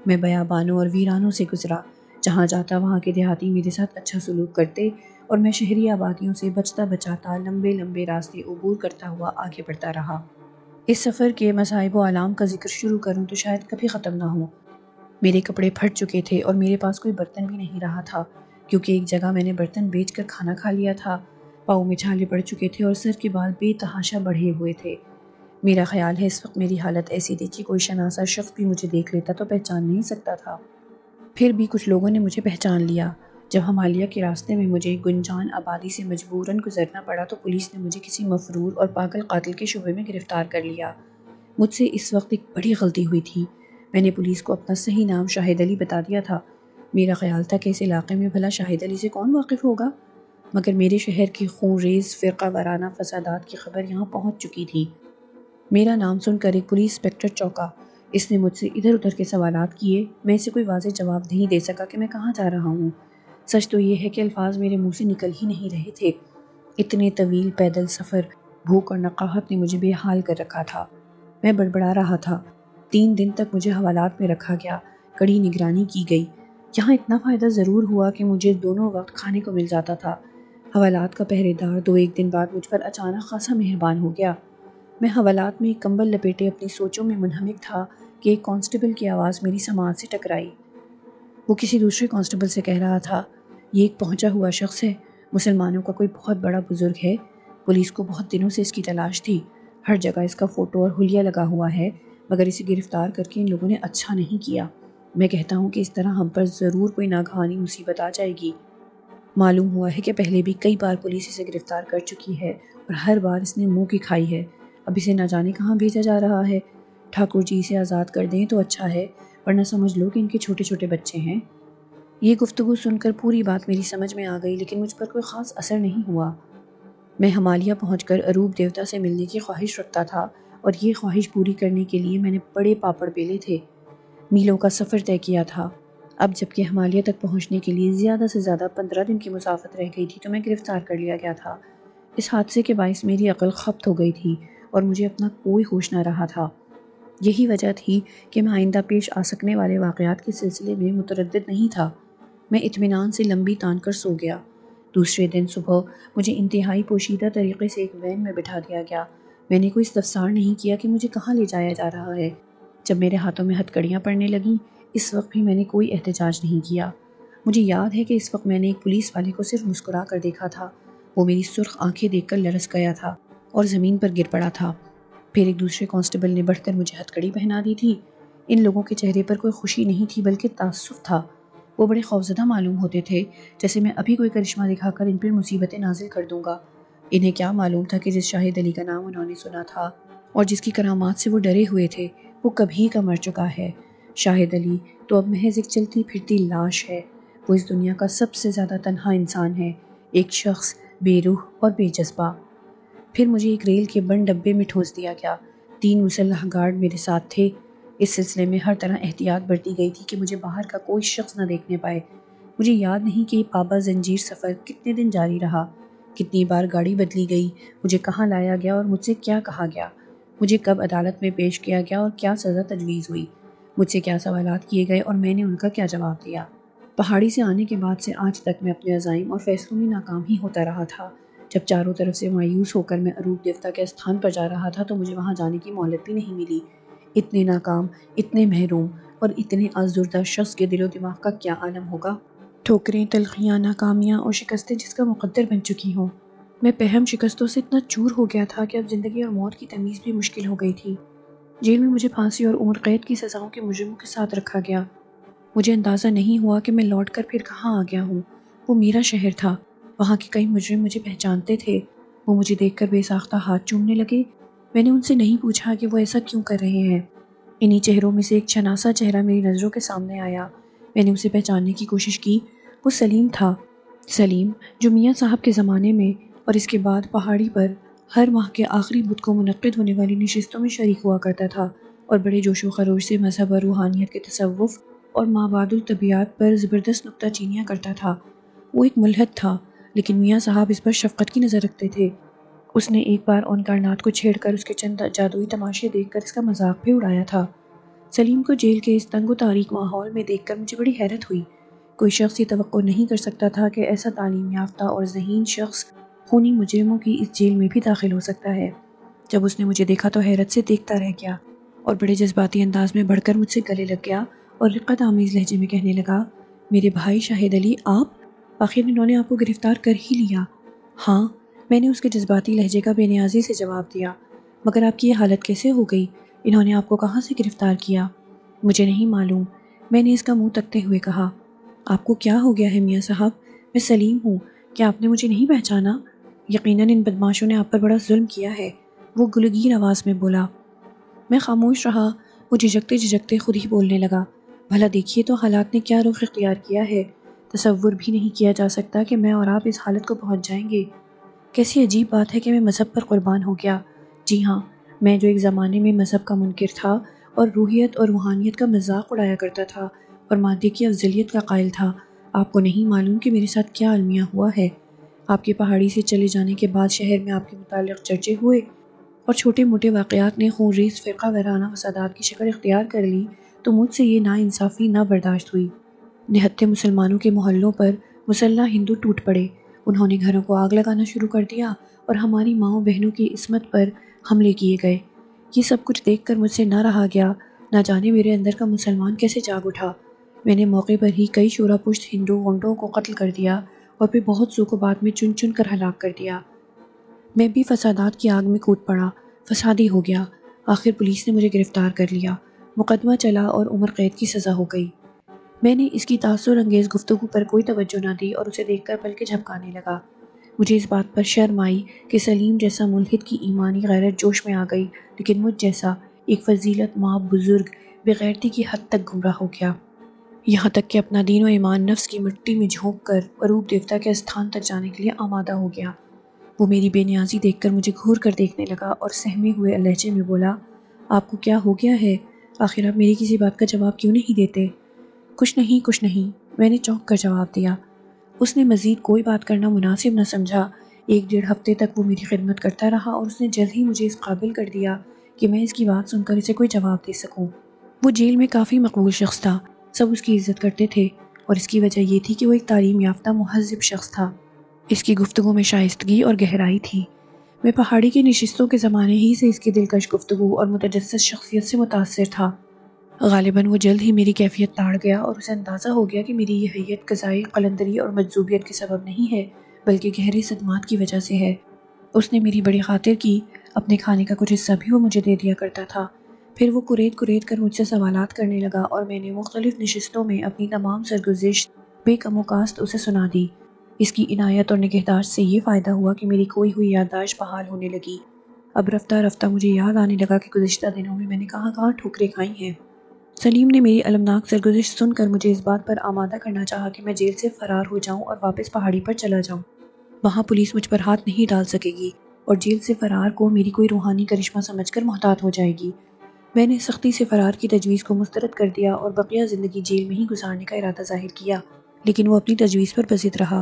میں بیابانوں اور ویرانوں سے گزرا۔ جہاں جاتا وہاں کے دیہاتی میرے ساتھ اچھا سلوک کرتے، اور میں شہری آبادیوں سے بچتا بچاتا لمبے لمبے راستے عبور کرتا ہوا آگے بڑھتا رہا۔ اس سفر کے مصائب و آلام کا ذکر شروع کروں تو شاید کبھی ختم نہ ہو۔ میرے کپڑے پھٹ چکے تھے اور میرے پاس کوئی برتن بھی نہیں رہا تھا، کیونکہ ایک جگہ میں نے برتن بیچ کر کھانا کھا لیا تھا۔ پاؤں میں چھالے پڑ چکے تھے اور سر کے بال بے تحاشا بڑھے ہوئے تھے۔ میرا خیال ہے اس وقت میری حالت ایسی تھی کہ کوئی شناسا شخص بھی مجھے دیکھ لیتا تو پہچان نہیں سکتا تھا۔ پھر بھی کچھ لوگوں نے مجھے پہچان لیا۔ جب ہمالیہ کے راستے میں مجھے گنجان آبادی سے مجبوراً گزرنا پڑا تو پولیس نے مجھے کسی مفرور اور پاگل قاتل کے شبے میں گرفتار کر لیا۔ مجھ سے اس وقت ایک بڑی غلطی ہوئی تھی۔ میں نے پولیس کو اپنا صحیح نام شاہد علی بتا دیا تھا۔ میرا خیال تھا کہ اس علاقے میں بھلا شاہد علی سے کون واقف ہوگا، مگر میرے شہر کی خون ریز فرقہ وارانہ فسادات کی خبر یہاں پہنچ چکی تھی۔ میرا نام سن کر ایک پولیس انسپکٹر چونکا۔ اس نے مجھ سے ادھر ادھر کے سوالات کیے۔ میں اسے کوئی واضح جواب نہیں دے سکا کہ میں کہاں جا رہا ہوں۔ سچ تو یہ ہے کہ الفاظ میرے منہ سے نکل ہی نہیں رہے تھے۔ اتنے طویل پیدل سفر، بھوک اور نقاہت نے مجھے بے حال کر رکھا تھا۔ میں بڑبڑا رہا تھا۔ 3 دن تک مجھے حوالات میں رکھا گیا، کڑی نگرانی کی گئی۔ یہاں اتنا فائدہ ضرور ہوا کہ مجھے دونوں وقت کھانے کو مل جاتا تھا۔ حوالات کا پہرے دار 2-1 دن بعد مجھ پر اچانک خاصا مہربان ہو گیا۔ میں حوالات میں ایک کمبل لپیٹے اپنی سوچوں میں منہمک تھا کہ ایک کانسٹیبل کی آواز میری سماعت سے ٹکرائی۔ وہ کسی دوسرے کانسٹیبل سے کہہ رہا تھا، یہ ایک پہنچا ہوا شخص ہے، مسلمانوں کا کوئی بہت بڑا بزرگ ہے، پولیس کو بہت دنوں سے اس کی تلاش تھی، ہر جگہ اس کا فوٹو اور حلیہ لگا ہوا ہے، مگر اسے گرفتار کر کے ان لوگوں نے اچھا نہیں کیا۔ میں کہتا ہوں کہ اس طرح ہم پر ضرور کوئی ناگہانی مصیبت آ جائے گی۔ معلوم ہوا ہے کہ پہلے بھی کئی بار پولیس اسے گرفتار کر چکی ہے اور ہر بار اس نے منہ کی کھائی ہے۔ اب اسے نہ جانے کہاں بھیجا جا رہا ہے۔ ٹھاکر جی اسے آزاد کر دیں تو اچھا ہے، ورنہ سمجھ لو کہ ان کے چھوٹے چھوٹے بچے ہیں۔ یہ گفتگو سن کر پوری بات میری سمجھ میں آ گئی، لیکن مجھ پر کوئی خاص اثر نہیں ہوا۔ میں ہمالیہ پہنچ کر اروپ دیوتا سے ملنے کی خواہش رکھتا تھا، اور یہ خواہش پوری کرنے کے لیے میں نے بڑے پاپڑ بیلے تھے، میلوں کا سفر طے کیا تھا۔ اب جب کہ ہمالیہ تک پہنچنے کے لیے زیادہ سے زیادہ 15 دن کی مسافت رہ گئی تھی تو میں گرفتار کر لیا گیا تھا۔ اس حادثے کے باعث میری عقل خبت ہو گئی تھی اور مجھے اپنا کوئی ہوش نہ رہا تھا۔ یہی وجہ تھی کہ میں آئندہ پیش آ سکنے والے واقعات کے سلسلے میں متردد نہیں تھا۔ میں اطمینان سے لمبی تان کر سو گیا۔ دوسرے دن صبح مجھے انتہائی پوشیدہ طریقے سے ایک وین میں بٹھا دیا گیا۔ میں نے کوئی استفسار نہیں کیا کہ مجھے کہاں لے جایا جا رہا ہے۔ جب میرے ہاتھوں میں ہتکڑیاں پڑنے لگیں، اس وقت بھی میں نے کوئی احتجاج نہیں کیا۔ مجھے یاد ہے کہ اس وقت میں نے ایک پولیس والے کو صرف مسکرا کر دیکھا تھا۔ وہ میری سرخ آنکھیں دیکھ کر لرز گیا تھا اور زمین پر گر پڑا تھا۔ پھر ایک دوسرے کانسٹیبل نے بڑھ کر مجھے ہتکڑی پہنا دی تھی۔ ان لوگوں کے چہرے پر کوئی خوشی نہیں تھی بلکہ تعصب تھا۔ وہ بڑے خوفزدہ معلوم ہوتے تھے، جیسے میں ابھی کوئی کرشمہ دکھا کر ان پر مصیبتیں نازل کر دوں گا۔ انہیں کیا معلوم تھا کہ جس شاہد علی کا نام انہوں نے سنا تھا اور جس کی کرامات سے وہ ڈرے ہوئے تھے، وہ کبھی کا مر چکا ہے۔ شاہد علی تو اب محض ایک چلتی پھرتی لاش ہے۔ وہ اس دنیا کا سب سے زیادہ تنہا انسان ہے، ایک شخص بے روح اور بے جذبہ۔ پھر مجھے ایک ریل کے بند ڈبے میں ٹھوس دیا گیا۔ 3 مسلح گارڈ میرے ساتھ تھے۔ اس سلسلے میں ہر طرح احتیاط برتی گئی تھی کہ مجھے باہر کا کوئی شخص نہ دیکھنے پائے۔ مجھے یاد نہیں کہ یہ پابا زنجیر سفر کتنے دن جاری رہا، کتنی بار گاڑی بدلی گئی، مجھے کہاں لایا گیا اور مجھ سے کیا کہا گیا، مجھے کب عدالت میں پیش کیا گیا اور کیا سزا تجویز ہوئی، مجھ سے کیا سوالات کیے گئے اور میں نے ان کا کیا جواب دیا۔ پہاڑی سے آنے کے بعد سے آج تک میں اپنے عزائم اور فیصلوں میں ناکام ہی ہوتا رہا تھا۔ جب چاروں طرف سے مایوس ہو کر میں اروپ دیوتا کے استھان پر جا رہا تھا تو مجھے وہاں جانے کی مہلت بھی نہیں ملی۔ اتنے ناکام، اتنے محروم اور اتنے آزردہ شخص کے دل و دماغ کا کیا عالم ہوگا۔ ٹھوکریں، تلخیاں، ناکامیاں اور شکستیں جس کا مقدر بن چکی ہوں۔ میں پہم شکستوں سے اتنا چور ہو گیا تھا کہ اب زندگی اور موت کی تمیز بھی مشکل ہو گئی تھی۔ جیل میں مجھے پھانسی اور عمر قید کی سزاؤں کے مجرموں کے ساتھ رکھا گیا۔ مجھے اندازہ نہیں ہوا کہ میں لوٹ کر پھر کہاں آ گیا ہوں۔ وہ میرا شہر تھا، وہاں کے کئی مجرم مجھے پہچانتے تھے۔ وہ مجھے دیکھ کر بے ساختہ ہاتھ چومنے لگے۔ میں نے ان سے نہیں پوچھا کہ وہ ایسا کیوں کر رہے ہیں۔ انہی چہروں میں سے ایک چھناسا چہرہ میری نظروں کے سامنے آیا۔ میں نے اسے پہچاننے کی کوشش کی۔ وہ سلیم تھا، سلیم جو میاں صاحب کے زمانے میں اور اس کے بعد پہاڑی پر ہر ماہ کے آخری بدھ کو منعقد ہونے والی نشستوں میں شریک ہوا کرتا تھا اور بڑے جوش و خروش سے مذہب اور روحانیت کے تصوف اور مابعد الطبیعات پر زبردست نکتہ چینیاں کرتا تھا۔ وہ ایک ملحد تھا، لیکن میاں صاحب اس پر شفقت کی نظر رکھتے تھے۔ اس نے ایک بار ان کائنات کو چھیڑ کر اس کے چند جادوئی تماشے دیکھ کر اس کا مذاق بھی اڑایا تھا۔ سلیم کو جیل کے اس تنگ و تاریک ماحول میں دیکھ کر مجھے بڑی حیرت ہوئی۔ کوئی شخص یہ توقع نہیں کر سکتا تھا کہ ایسا تعلیم یافتہ اور ذہین شخص خونی مجرموں کی اس جیل میں بھی داخل ہو سکتا ہے۔ جب اس نے مجھے دیکھا تو حیرت سے دیکھتا رہ گیا اور بڑے جذباتی انداز میں بڑھ کر مجھ سے گلے لگ گیا اور رقت آمیز لہجے میں کہنے لگا، میرے بھائی شاہد علی، آپ؟ آخر انہوں نے آپ کو گرفتار کر ہی لیا؟ ہاں، میں نے اس کے جذباتی لہجے کا بے نیازی سے جواب دیا۔ مگر آپ کی یہ حالت کیسے ہو گئی؟ انہوں نے آپ کو کہاں سے گرفتار کیا؟ مجھے نہیں معلوم، میں نے اس کا منہ تکتے ہوئے کہا۔ آپ کو کیا ہو گیا ہے میاں صاحب؟ میں سلیم ہوں، کیا آپ نے مجھے نہیں پہچانا؟ یقیناً ان بدماشوں نے آپ پر بڑا ظلم کیا ہے، وہ گلگیر آواز میں بولا۔ میں خاموش رہا۔ وہ جھجکتے جھجکتے خود ہی بولنے لگا، بھلا دیکھیے تو حالات نے کیا رخ اختیار کیا ہے۔ تصور بھی نہیں کیا جا سکتا کہ میں اور آپ اس حالت کو پہنچ جائیں گے۔ کیسی عجیب بات ہے کہ میں مذہب پر قربان ہو گیا۔ جی ہاں، میں جو ایک زمانے میں مذہب کا منکر تھا اور روحیت اور روحانیت کا مذاق اڑایا کرتا تھا اور مادے کی افضلیت کا قائل تھا، آپ کو نہیں معلوم کہ میرے ساتھ کیا المیہ ہوا ہے۔ آپ کے پہاڑی سے چلے جانے کے بعد شہر میں آپ کے متعلق چرچے ہوئے اور چھوٹے موٹے واقعات نے خونریز فرقہ وارانہ فسادات کی شکل اختیار کر لی تو مجھ سے یہ ناانصافی نہ برداشت ہوئی۔ نہتے مسلمانوں کے محلوں پر مسلح ہندو ٹوٹ پڑے، انہوں نے گھروں کو آگ لگانا شروع کر دیا اور ہماری ماؤں بہنوں کی عصمت پر حملے کیے گئے۔ یہ سب کچھ دیکھ کر مجھ سے نہ رہا گیا، نہ جانے میرے اندر کا مسلمان کیسے جاگ اٹھا۔ میں نے موقع پر ہی کئی شورا پشت ہندو غنڈوں کو قتل کر دیا اور پھر بہت سو کو بعد میں چن چن کر ہلاک کر دیا۔ میں بھی فسادات کی آگ میں کود پڑا، فسادی ہو گیا۔ آخر پولیس نے مجھے گرفتار کر لیا، مقدمہ چلا اور عمر قید کی سزا ہو گئی۔ میں نے اس کی تاثر انگیز گفتگو پر کوئی توجہ نہ دی اور اسے دیکھ کر پلکیں جھپکانے لگا۔ مجھے اس بات پر شرم آئی کہ سلیم جیسا ملحد کی ایمانی غیرت جوش میں آ گئی، لیکن مجھ جیسا ایک فضیلت مآب بزرگ بے غیرتی کی حد تک گمراہ ہو گیا، یہاں تک کہ اپنا دین و ایمان نفس کی مٹی میں جھونک کر اروپ دیوتا کے استھان تک جانے کے لیے آمادہ ہو گیا۔ وہ میری بے نیازی دیکھ کر مجھے گھور کر دیکھنے لگا اور سہمے ہوئے لہجے میں بولا، آپ کو کیا ہو گیا ہے؟ آخر آپ میری کسی بات کا جواب کیوں نہیں دیتے؟ کچھ نہیں، کچھ نہیں، میں نے چونک کر جواب دیا۔ اس نے مزید کوئی بات کرنا مناسب نہ سمجھا۔ 1 ڈیڑھ ہفتے تک وہ میری خدمت کرتا رہا اور اس نے جلد ہی مجھے اس قابل کر دیا کہ میں اس کی بات سن کر اسے کوئی جواب دے سکوں۔ وہ جیل میں کافی مقبول شخص تھا، سب اس کی عزت کرتے تھے اور اس کی وجہ یہ تھی کہ وہ ایک تعلیم یافتہ مہذب شخص تھا۔ اس کی گفتگو میں شائستگی اور گہرائی تھی۔ میں پہاڑی کی نشستوں کے زمانے ہی سے اس کی دلکش گفتگو اور متجسس شخصیت سے متاثر تھا۔ غالباً وہ جلد ہی میری کیفیت تاڑ گیا اور اسے اندازہ ہو گیا کہ میری یہ حیت قضائی قلندری اور مجذوبیت کے سبب نہیں ہے بلکہ گہرے صدمات کی وجہ سے ہے۔ اس نے میری بڑی خاطر کی، اپنے کھانے کا کچھ حصہ بھی وہ مجھے دے دیا کرتا تھا۔ پھر وہ کریت کریت کر مجھ سے سوالات کرنے لگا اور میں نے مختلف نشستوں میں اپنی تمام سرگزشت بے کم و کاست اسے سنا دی۔ اس کی عنایت اور نگہداشت سے یہ فائدہ ہوا کہ میری کھوئی ہوئی یادداشت بحال ہونے لگی۔ اب رفتہ رفتہ مجھے یاد آنے لگا کہ گزشتہ دنوں میں نے کہاں کہاں ٹھوکریں کھائی ہیں۔ سلیم نے میری المناک سرگزشت سن کر مجھے اس بات پر آمادہ کرنا چاہا کہ میں جیل سے فرار ہو جاؤں اور واپس پہاڑی پر چلا جاؤں۔ وہاں پولیس مجھ پر ہاتھ نہیں ڈال سکے گی اور جیل سے فرار کو میری کوئی روحانی کرشمہ سمجھ کر محتاط ہو جائے گی۔ میں نے سختی سے فرار کی تجویز کو مسترد کر دیا اور بقیہ زندگی جیل میں ہی گزارنے کا ارادہ ظاہر کیا، لیکن وہ اپنی تجویز پر بضد رہا۔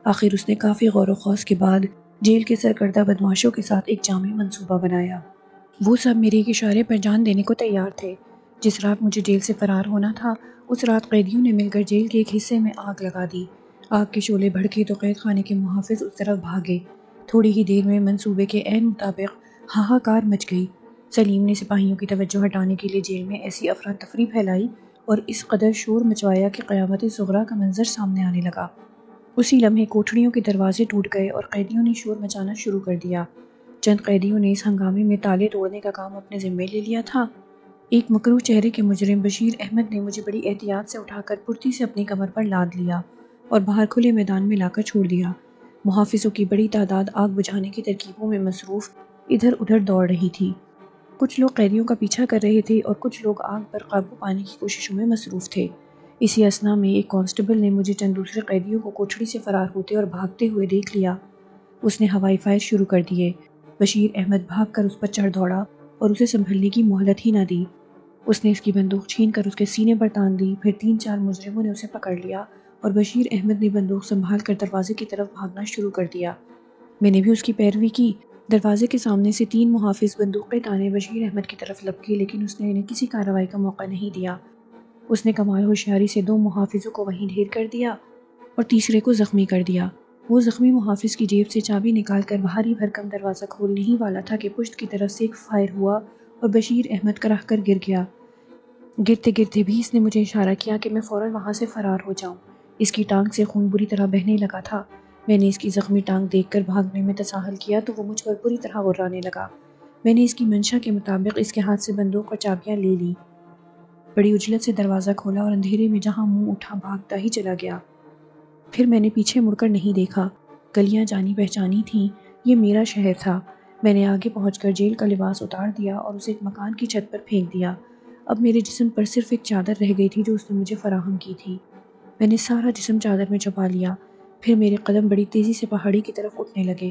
آخر اس نے کافی غور و خوض کے بعد جیل کے سرکردہ بدمعاشوں کے ساتھ ایک جامع منصوبہ بنایا۔ وہ سب میرے ایک اشارے پر جان دینے کو تیار تھے۔ جس رات مجھے جیل سے فرار ہونا تھا، اس رات قیدیوں نے مل کر جیل کے ایک حصے میں آگ لگا دی۔ آگ کے شعلے بھڑکے تو قید خانے کے محافظ اس طرف بھاگے۔ تھوڑی ہی دیر میں منصوبے کے عین مطابق ہاہاکار مچ گئی۔ سلیم نے سپاہیوں کی توجہ ہٹانے کے لیے جیل میں ایسی افراتفری پھیلائی اور اس قدر شور مچوایا کہ قیامت صغریٰ کا منظر سامنے آنے لگا۔ اسی لمحے کوٹھڑیوں کے دروازے ٹوٹ گئے اور قیدیوں نے شور مچانا شروع کر دیا۔ چند قیدیوں نے اس ہنگامے میں تالے توڑنے کا کام اپنے ذمے لے لیا تھا۔ ایک مکروہ چہرے کے مجرم بشیر احمد نے مجھے بڑی احتیاط سے اٹھا کر پھرتی سے اپنی کمر پر لاد لیا اور باہر کھلے میدان میں لا کر چھوڑ دیا۔ محافظوں کی بڑی تعداد آگ بجھانے کی ترکیبوں میں مصروف ادھر ادھر دوڑ رہی تھی۔ کچھ لوگ قیدیوں کا پیچھا کر رہے تھے اور کچھ لوگ آگ پر قابو پانے کی کوششوں میں مصروف تھے۔ اسی اثنا میں ایک کانسٹیبل نے مجھے چند دوسرے قیدیوں کو کوٹھڑی سے فرار ہوتے اور بھاگتے ہوئے دیکھ لیا۔ اس نے ہوائی فائر شروع کر دیے۔ بشیر احمد بھاگ کر اس پر چڑھ دوڑا اور اسے سنبھلنے کی مہلت ہی نہ دی۔ اس نے اس کی بندوق چھین کر اس کے سینے پر تان دی۔ پھر 3-4 مجرموں نے اسے پکڑ لیا اور بشیر احمد نے بندوق سنبھال کر دروازے کی طرف بھاگنا شروع کر دیا۔ میں نے بھی اس کی پیروی کی۔ دروازے کے سامنے سے 3 محافظ بندوقیں تانے بشیر احمد کی طرف لپکے، لیکن اس نے انہیں کسی کارروائی کا موقع نہیں دیا۔ اس نے کمال ہوشیاری سے 2 محافظوں کو وہیں ڈھیر کر دیا اور تیسرے کو زخمی کر دیا۔ وہ زخمی محافظ کی جیب سے چابی نکال کر بھاری بھرکم دروازہ کھولنے ہی والا تھا کہ پشت کی طرف سے ایک فائر ہوا اور بشیر احمد کراہ کر گر گیا۔ گرتے گرتے بھی اس نے مجھے اشارہ کیا کہ میں فوراً وہاں سے فرار ہو جاؤں۔ اس کی ٹانگ سے خون بری طرح بہنے لگا تھا۔ میں نے اس کی زخمی ٹانگ دیکھ کر بھاگنے میں تساہل کیا تو وہ مجھ پر بری طرح غرانے لگا۔ میں نے اس کی منشا کے مطابق اس کے ہاتھ سے بندوق اور چابیاں لے لیں۔ بڑی عجلت سے دروازہ کھولا اور اندھیرے میں جہاں منہ اٹھا بھاگتا ہی چلا گیا۔ پھر میں نے پیچھے مڑ کر نہیں دیکھا۔ گلیاں جانی پہچانی تھیں، یہ میرا شہر تھا۔ میں نے آگے پہنچ کر جیل کا لباس اتار دیا اور اسے ایک مکان کی چھت پر پھینک دیا۔ اب میرے جسم پر صرف ایک چادر رہ گئی تھی جو اس نے مجھے فراہم کی تھی۔ میں نے سارا جسم چادر میں چھپا لیا۔ پھر میرے قدم بڑی تیزی سے پہاڑی کی طرف اٹھنے لگے۔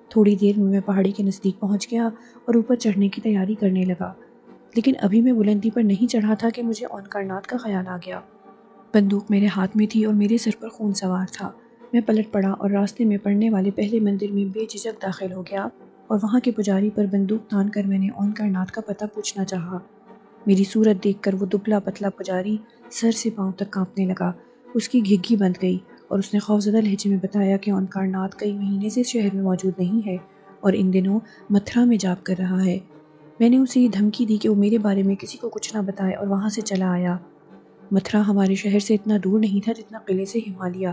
تھوڑی دیر میں پہاڑی کے نزدیک پہنچ گیا اور اوپر چڑھنے کی تیاری کرنے لگا، لیکن ابھی میں بلندی پر نہیں چڑھا تھا کہ مجھے اون کرناٹ کا خیال آ گیا۔ بندوق میرے ہاتھ میں تھی اور میرے سر پر خون سوار تھا۔ میں پلٹ پڑا اور راستے میں پڑنے والے پہلے مندر میں بے جھجک داخل ہو گیا اور وہاں کے پجاری پر بندوق تان کر میں نے اون کائنات کا پتہ پوچھنا چاہا۔ میری صورت دیکھ کر وہ دبلا پتلا پجاری سر سے پاؤں تک کانپنے لگا۔ اس کی گھگی بند گئی اور اس نے خوفزدہ لہجے میں بتایا کہ اون کائنات کئی مہینے سے شہر میں موجود نہیں ہے اور ان دنوں متھرا میں جاپ کر رہا ہے۔ میں نے اسے یہ دھمکی دی کہ وہ میرے بارے میں کسی کو کچھ نہ بتائے اور وہاں سے چلا آیا۔ متھرا ہمارے شہر سے اتنا دور نہیں تھا جتنا قلعے سے ہمالیہ۔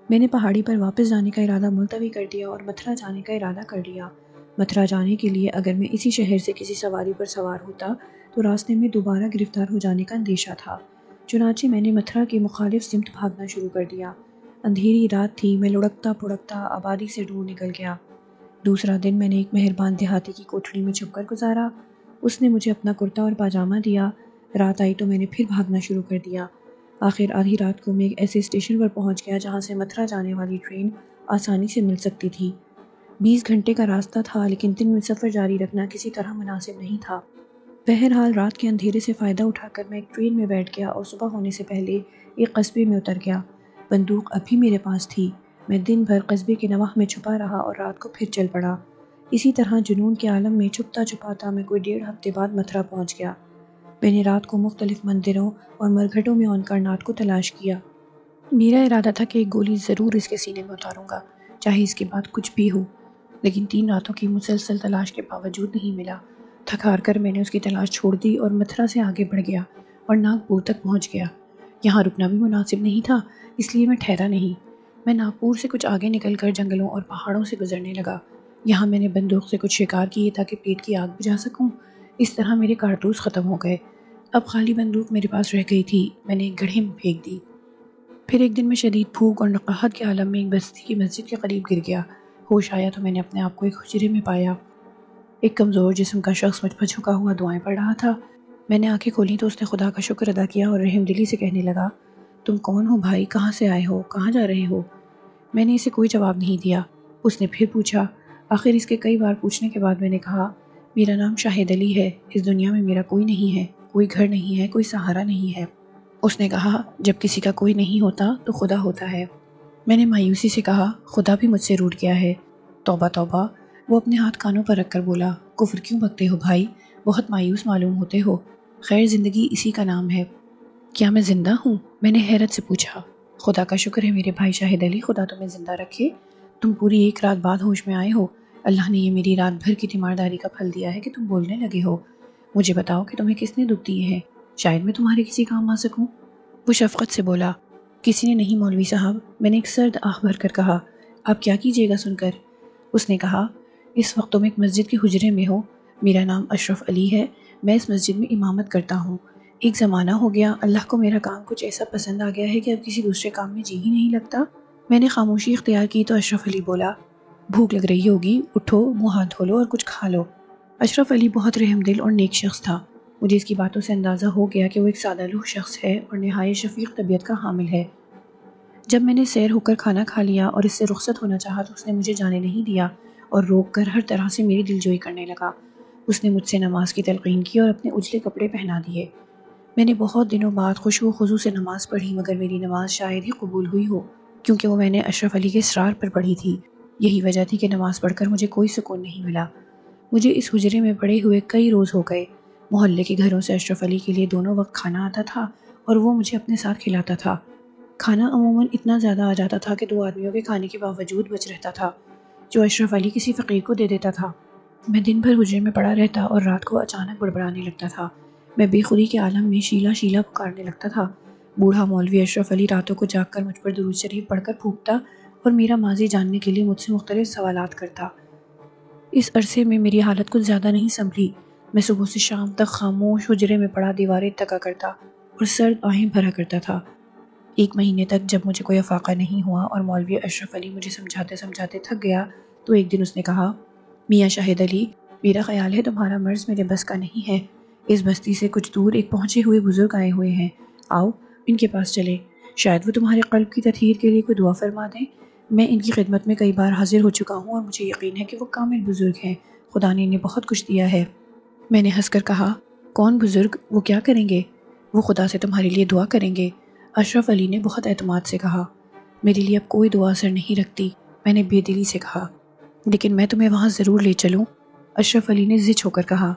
میں نے پہاڑی پر واپس جانے کا ارادہ ملتوی کر دیا اور متھرا جانے کا ارادہ کر لیا۔ متھرا جانے کے لیے اگر میں اسی شہر سے کسی سواری پر سوار ہوتا تو راستے میں دوبارہ گرفتار ہو جانے کا اندیشہ تھا۔ چنانچہ میں نے متھرا کی مخالف سمت بھاگنا شروع کر دیا۔ اندھیری رات تھی، میں لڑکتا پھڑکتا آبادی سے دور نکل گیا۔ دوسرا دن میں نے ایک مہربان دیہاتی کی کوٹھڑی میں چھپ کر گزارا۔ اس نے مجھے اپنا کرتا اور پاجامہ دیا۔ رات آئی تو میں نے پھر بھاگنا شروع کر دیا۔ آخر آدھی رات کو میں ایک ایسے اسٹیشن پر پہنچ گیا جہاں سے متھرا جانے والی ٹرین آسانی سے مل سکتی تھی۔ 20 گھنٹے کا راستہ تھا، لیکن دن میں سفر جاری رکھنا کسی طرح مناسب نہیں تھا۔ بہرحال رات کے اندھیرے سے فائدہ اٹھا کر میں ایک ٹرین میں بیٹھ گیا اور صبح ہونے سے پہلے ایک قصبے میں اتر گیا۔ بندوق اب بھی میرے پاس تھی۔ میں دن بھر قصبے کے نواح میں چھپا رہا اور رات کو پھر چل پڑا۔ اسی طرح جنون کے عالم میں چھپتا چھپاتا میں کوئی 1.5 ہفتے بعد متھرا پہنچ گیا۔ میں نے رات کو مختلف مندروں اور مرگھٹوں میں اون کائنات کو تلاش کیا۔ میرا ارادہ تھا کہ ایک گولی ضرور اس کے سینے میں اتاروں گا، چاہے اس کے بعد کچھ بھی ہو، لیکن 3 راتوں کی مسلسل تلاش کے باوجود نہیں ملا۔ تھک ہار کر میں نے اس کی تلاش چھوڑ دی اور متھرا سے آگے بڑھ گیا اور ناگپور تک پہنچ گیا۔ یہاں رکنا بھی مناسب نہیں تھا، اس لیے میں ٹھہرا نہیں۔ میں ناگپور سے کچھ آگے نکل کر جنگلوں اور پہاڑوں سے گزرنے لگا۔ یہاں میں نے بندوق سے کچھ شکار کیے تاکہ پیٹ کی آگ بجھا سکوں۔ اس طرح میرے کارتوس ختم ہو گئے۔ اب خالی بندوق میرے پاس رہ گئی تھی۔ میں نے ایک گڑھے میں پھینک دی۔ پھر ایک دن میں شدید بھوک اور نقاہت کے عالم میں ایک بستی کی مسجد کے قریب گر گیا۔ ہوش آیا تو میں نے اپنے آپ کو ایک حجرے میں پایا۔ ایک کمزور جسم کا شخص مجھ پر جھکا ہوا دعائیں پڑھ رہا تھا۔ میں نے آنکھیں کھولیں تو اس نے خدا کا شکر ادا کیا اور رحم دلی سے کہنے لگا، تم کون ہو بھائی؟ کہاں سے آئے ہو؟ کہاں جا رہے ہو؟ میں نے اسے کوئی جواب نہیں دیا۔ اس نے پھر پوچھا۔ آخر اس کے کئی بار پوچھنے کے بعد میں نے کہا، میرا نام شاہد علی ہے۔ اس دنیا میں میرا کوئی نہیں ہے، کوئی گھر نہیں ہے، کوئی سہارا نہیں ہے۔ اس نے کہا، جب کسی کا کوئی نہیں ہوتا تو خدا ہوتا ہے۔ میں نے مایوسی سے کہا، خدا بھی مجھ سے روٹھ گیا ہے۔ توبہ توبہ۔ وہ اپنے ہاتھ کانوں پر رکھ کر بولا، کفر کیوں بکتے ہو بھائی؟ بہت مایوس معلوم ہوتے ہو۔ خیر زندگی اسی کا نام ہے۔ کیا میں زندہ ہوں؟ میں نے حیرت سے پوچھا۔ خدا کا شکر ہے میرے بھائی شاہد علی، خدا تمہیں زندہ رکھے۔ تم پوری 1 رات بعد ہوش میں آئے ہو۔ اللہ نے یہ میری رات بھر کی تیمارداری کا پھل دیا ہے کہ تم بولنے لگے ہو۔ مجھے بتاؤ کہ تمہیں کس نے دکھ دیے ہیں؟ شاید میں تمہارے کسی کام آ سکوں۔ وہ شفقت سے بولا، کسی نے نہیں مولوی صاحب۔ میں نے ایک سرد آہ بھر کر کہا، آپ کیا کیجیے گا سن کر؟ اس نے کہا، اس وقت تم ایک مسجد کے حجرے میں ہو۔ میرا نام اشرف علی ہے۔ میں اس مسجد میں امامت کرتا ہوں۔ ایک زمانہ ہو گیا، اللہ کو میرا کام کچھ ایسا پسند آ گیا ہے کہ اب کسی دوسرے کام میں جی ہی نہیں لگتا۔ میں نے خاموشی اختیار کی تو اشرف علی بولا، بھوک لگ رہی ہوگی، اٹھو، منہ ہاتھ دھو لو اور کچھ کھا لو۔ اشرف علی بہت رحم دل اور نیک شخص تھا۔ مجھے اس کی باتوں سے اندازہ ہو گیا کہ وہ ایک سادہ لوح شخص ہے اور نہایت شفیق طبیعت کا حامل ہے۔ جب میں نے سیر ہو کر کھانا کھا لیا اور اس سے رخصت ہونا چاہا تو اس نے مجھے جانے نہیں دیا اور روک کر ہر طرح سے میری دلجوئی کرنے لگا۔ اس نے مجھ سے نماز کی تلقین کی اور اپنے اجلے کپڑے پہنا دیے۔ میں نے بہت دنوں بعد خشوع و خضوع سے نماز پڑھی، مگر میری نماز شاید ہی قبول ہوئی ہو، کیونکہ وہ میں نے اشرف علی کے اصرار پر پڑھی تھی۔ یہی وجہ تھی کہ نماز پڑھ کر مجھے کوئی سکون نہیں ملا۔ مجھے اس حجرے میں پڑے ہوئے کئی روز ہو گئے۔ محلے کے گھروں سے اشرف علی کے لیے دونوں وقت کھانا آتا تھا اور وہ مجھے اپنے ساتھ کھلاتا تھا۔ کھانا عموماً اتنا زیادہ آ جاتا تھا کہ 2 آدمیوں کے کھانے کے باوجود بچ رہتا تھا، جو اشرف علی کسی فقیر کو دے دیتا تھا۔ میں دن بھر حجرے میں پڑا رہتا اور رات کو اچانک بڑبڑانے لگتا تھا۔ میں بے خودی کے عالم میں شیلا شیلا پکارنے لگتا تھا۔ بوڑھا مولوی اشرف علی راتوں کو جاگ کر مجھ پر درود شریف پڑھ کر پھونکتا اور میرا ماضی جاننے کے لیے مجھ سے مختلف سوالات کرتا۔ اس عرصے میں میری حالت کچھ زیادہ نہیں سنبھلی۔ میں صبح سے شام تک خاموش حجرے میں پڑا دیواریں تکا کرتا اور سرد آہیں بھرا کرتا تھا۔ 1 مہینے تک جب مجھے کوئی افاقہ نہیں ہوا اور مولوی اشرف علی مجھے سمجھاتے سمجھاتے تھک گیا تو ایک دن اس نے کہا، میاں شاہد علی، میرا خیال ہے تمہارا مرض میرے بس کا نہیں ہے۔ اس بستی سے کچھ دور ایک پہنچے ہوئے بزرگ آئے ہوئے ہیں، آؤ ان کے پاس چلے، شاید وہ تمہارے قلب کی تطہیر کے لیے کوئی دعا فرما دیں۔ میں ان کی خدمت میں کئی بار حاضر ہو چکا ہوں اور مجھے یقین ہے کہ وہ کامل بزرگ ہیں، خدا نے انہیں بہت کچھ دیا ہے۔ میں نے ہنس کر کہا، کون بزرگ؟ وہ کیا کریں گے؟ وہ خدا سے تمہارے لیے دعا کریں گے۔ اشرف علی نے بہت اعتماد سے کہا، میرے لیے اب کوئی دعا اثر نہیں رکھتی، میں نے بے دلی سے کہا۔ لیکن میں تمہیں وہاں ضرور لے چلوں، اشرف علی نے ضد ہو کر کہا۔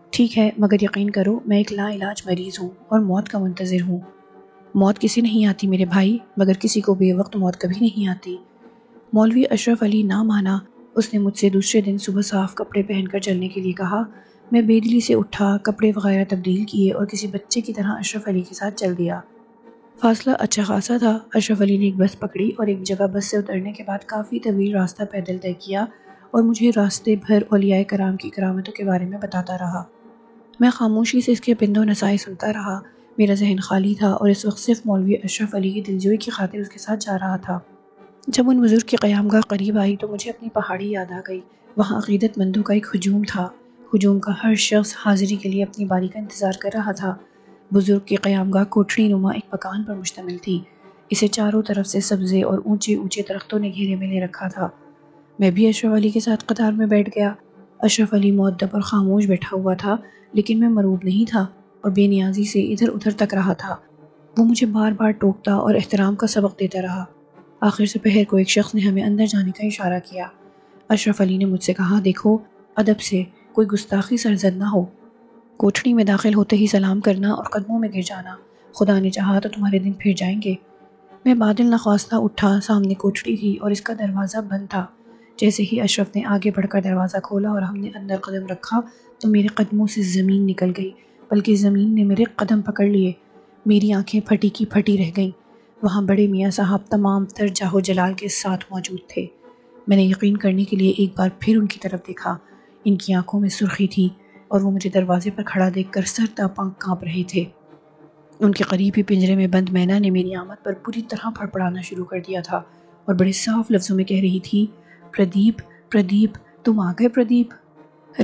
ٹھیک ہے، مگر یقین کرو میں ایک لا علاج مریض ہوں اور موت کا منتظر ہوں۔ موت کسی نہیں آتی میرے بھائی، مگر کسی کو بے وقت موت کبھی نہیں آتی۔ مولوی اشرف علی نہ مانا، اس نے مجھ سے دوسرے دن صبح صاف کپڑے پہن کر چلنے کے لیے کہا۔ میں بے دلی سے اٹھا، کپڑے وغیرہ تبدیل کیے اور کسی بچے کی طرح اشرف علی کے ساتھ چل دیا۔ فاصلہ اچھا خاصا تھا۔ اشرف علی نے ایک بس پکڑی اور ایک جگہ بس سے اترنے کے بعد کافی طویل راستہ پیدل طے کیا اور مجھے راستے بھر اولیاء کرام کی کرامتوں کے بارے میں بتاتا رہا۔ میں خاموشی سے اس کے پند و نصائح سنتا رہا۔ میرا ذہن خالی تھا اور اس وقت صرف مولوی اشرف علی کی دلجوئی کی خاطر اس کے ساتھ جا رہا تھا۔ جب ان بزرگ کی قیامگاہ قریب آئی تو مجھے اپنی پہاڑی یاد آ گئی۔ وہاں عقیدت مندوں کا ایک ہجوم تھا۔ ہجوم کا ہر شخص حاضری کے لیے اپنی باری کا انتظار کر رہا تھا۔ بزرگ کی قیامگاہ کوٹھڑی نما ایک مکان پر مشتمل تھی۔ اسے چاروں طرف سے سبزے اور اونچے اونچے درختوں نے گھیرے میں لے رکھا تھا۔ میں بھی اشرف علی کے ساتھ قطار میں بیٹھ گیا۔ اشرف علی مؤدب اور خاموش بیٹھا ہوا تھا، لیکن میں مرعوب نہیں تھا اور بے نیازی سے ادھر ادھر تک رہا تھا۔ وہ مجھے بار بار ٹوکتا اور احترام کا سبق دیتا رہا۔ آخر سپہر کو ایک شخص نے ہمیں اندر جانے کا اشارہ کیا۔ اشرف علی نے مجھ سے کہا، دیکھو ادب سے، کوئی گستاخی سرزد نہ ہو۔ کوٹھڑی میں داخل ہوتے ہی سلام کرنا اور قدموں میں گر جانا، خدا نے چاہا تو تمہارے دن پھر جائیں گے۔ میں بادل نخواستہ اٹھا۔ سامنے کوٹھڑی تھی اور اس کا دروازہ بند تھا۔ جیسے ہی اشرف نے آگے بڑھ کر دروازہ کھولا اور ہم نے اندر قدم رکھا تو میرے قدموں سے زمین نکل گئی، بلکہ زمین نے میرے قدم پکڑ لیے۔ میری آنکھیں پھٹی کی پھٹی رہ گئیں۔ وہاں بڑے میاں صاحب تمام تر جاہ و جلال کے ساتھ موجود تھے۔ میں نے یقین کرنے کے لیے ایک بار پھر ان کی طرف دیکھا۔ ان کی آنکھوں میں سرخی تھی اور وہ مجھے دروازے پر کھڑا دیکھ کر سر تا پاں کانپ رہے تھے۔ ان کے قریب ہی پنجرے میں بند مینا نے میری آمد پر پوری طرح پھڑپڑانا شروع کر دیا تھا اور بڑے صاف لفظوں میں کہہ رہی تھی، پردیپ، پردیپ، تم آ گئے پردیپ۔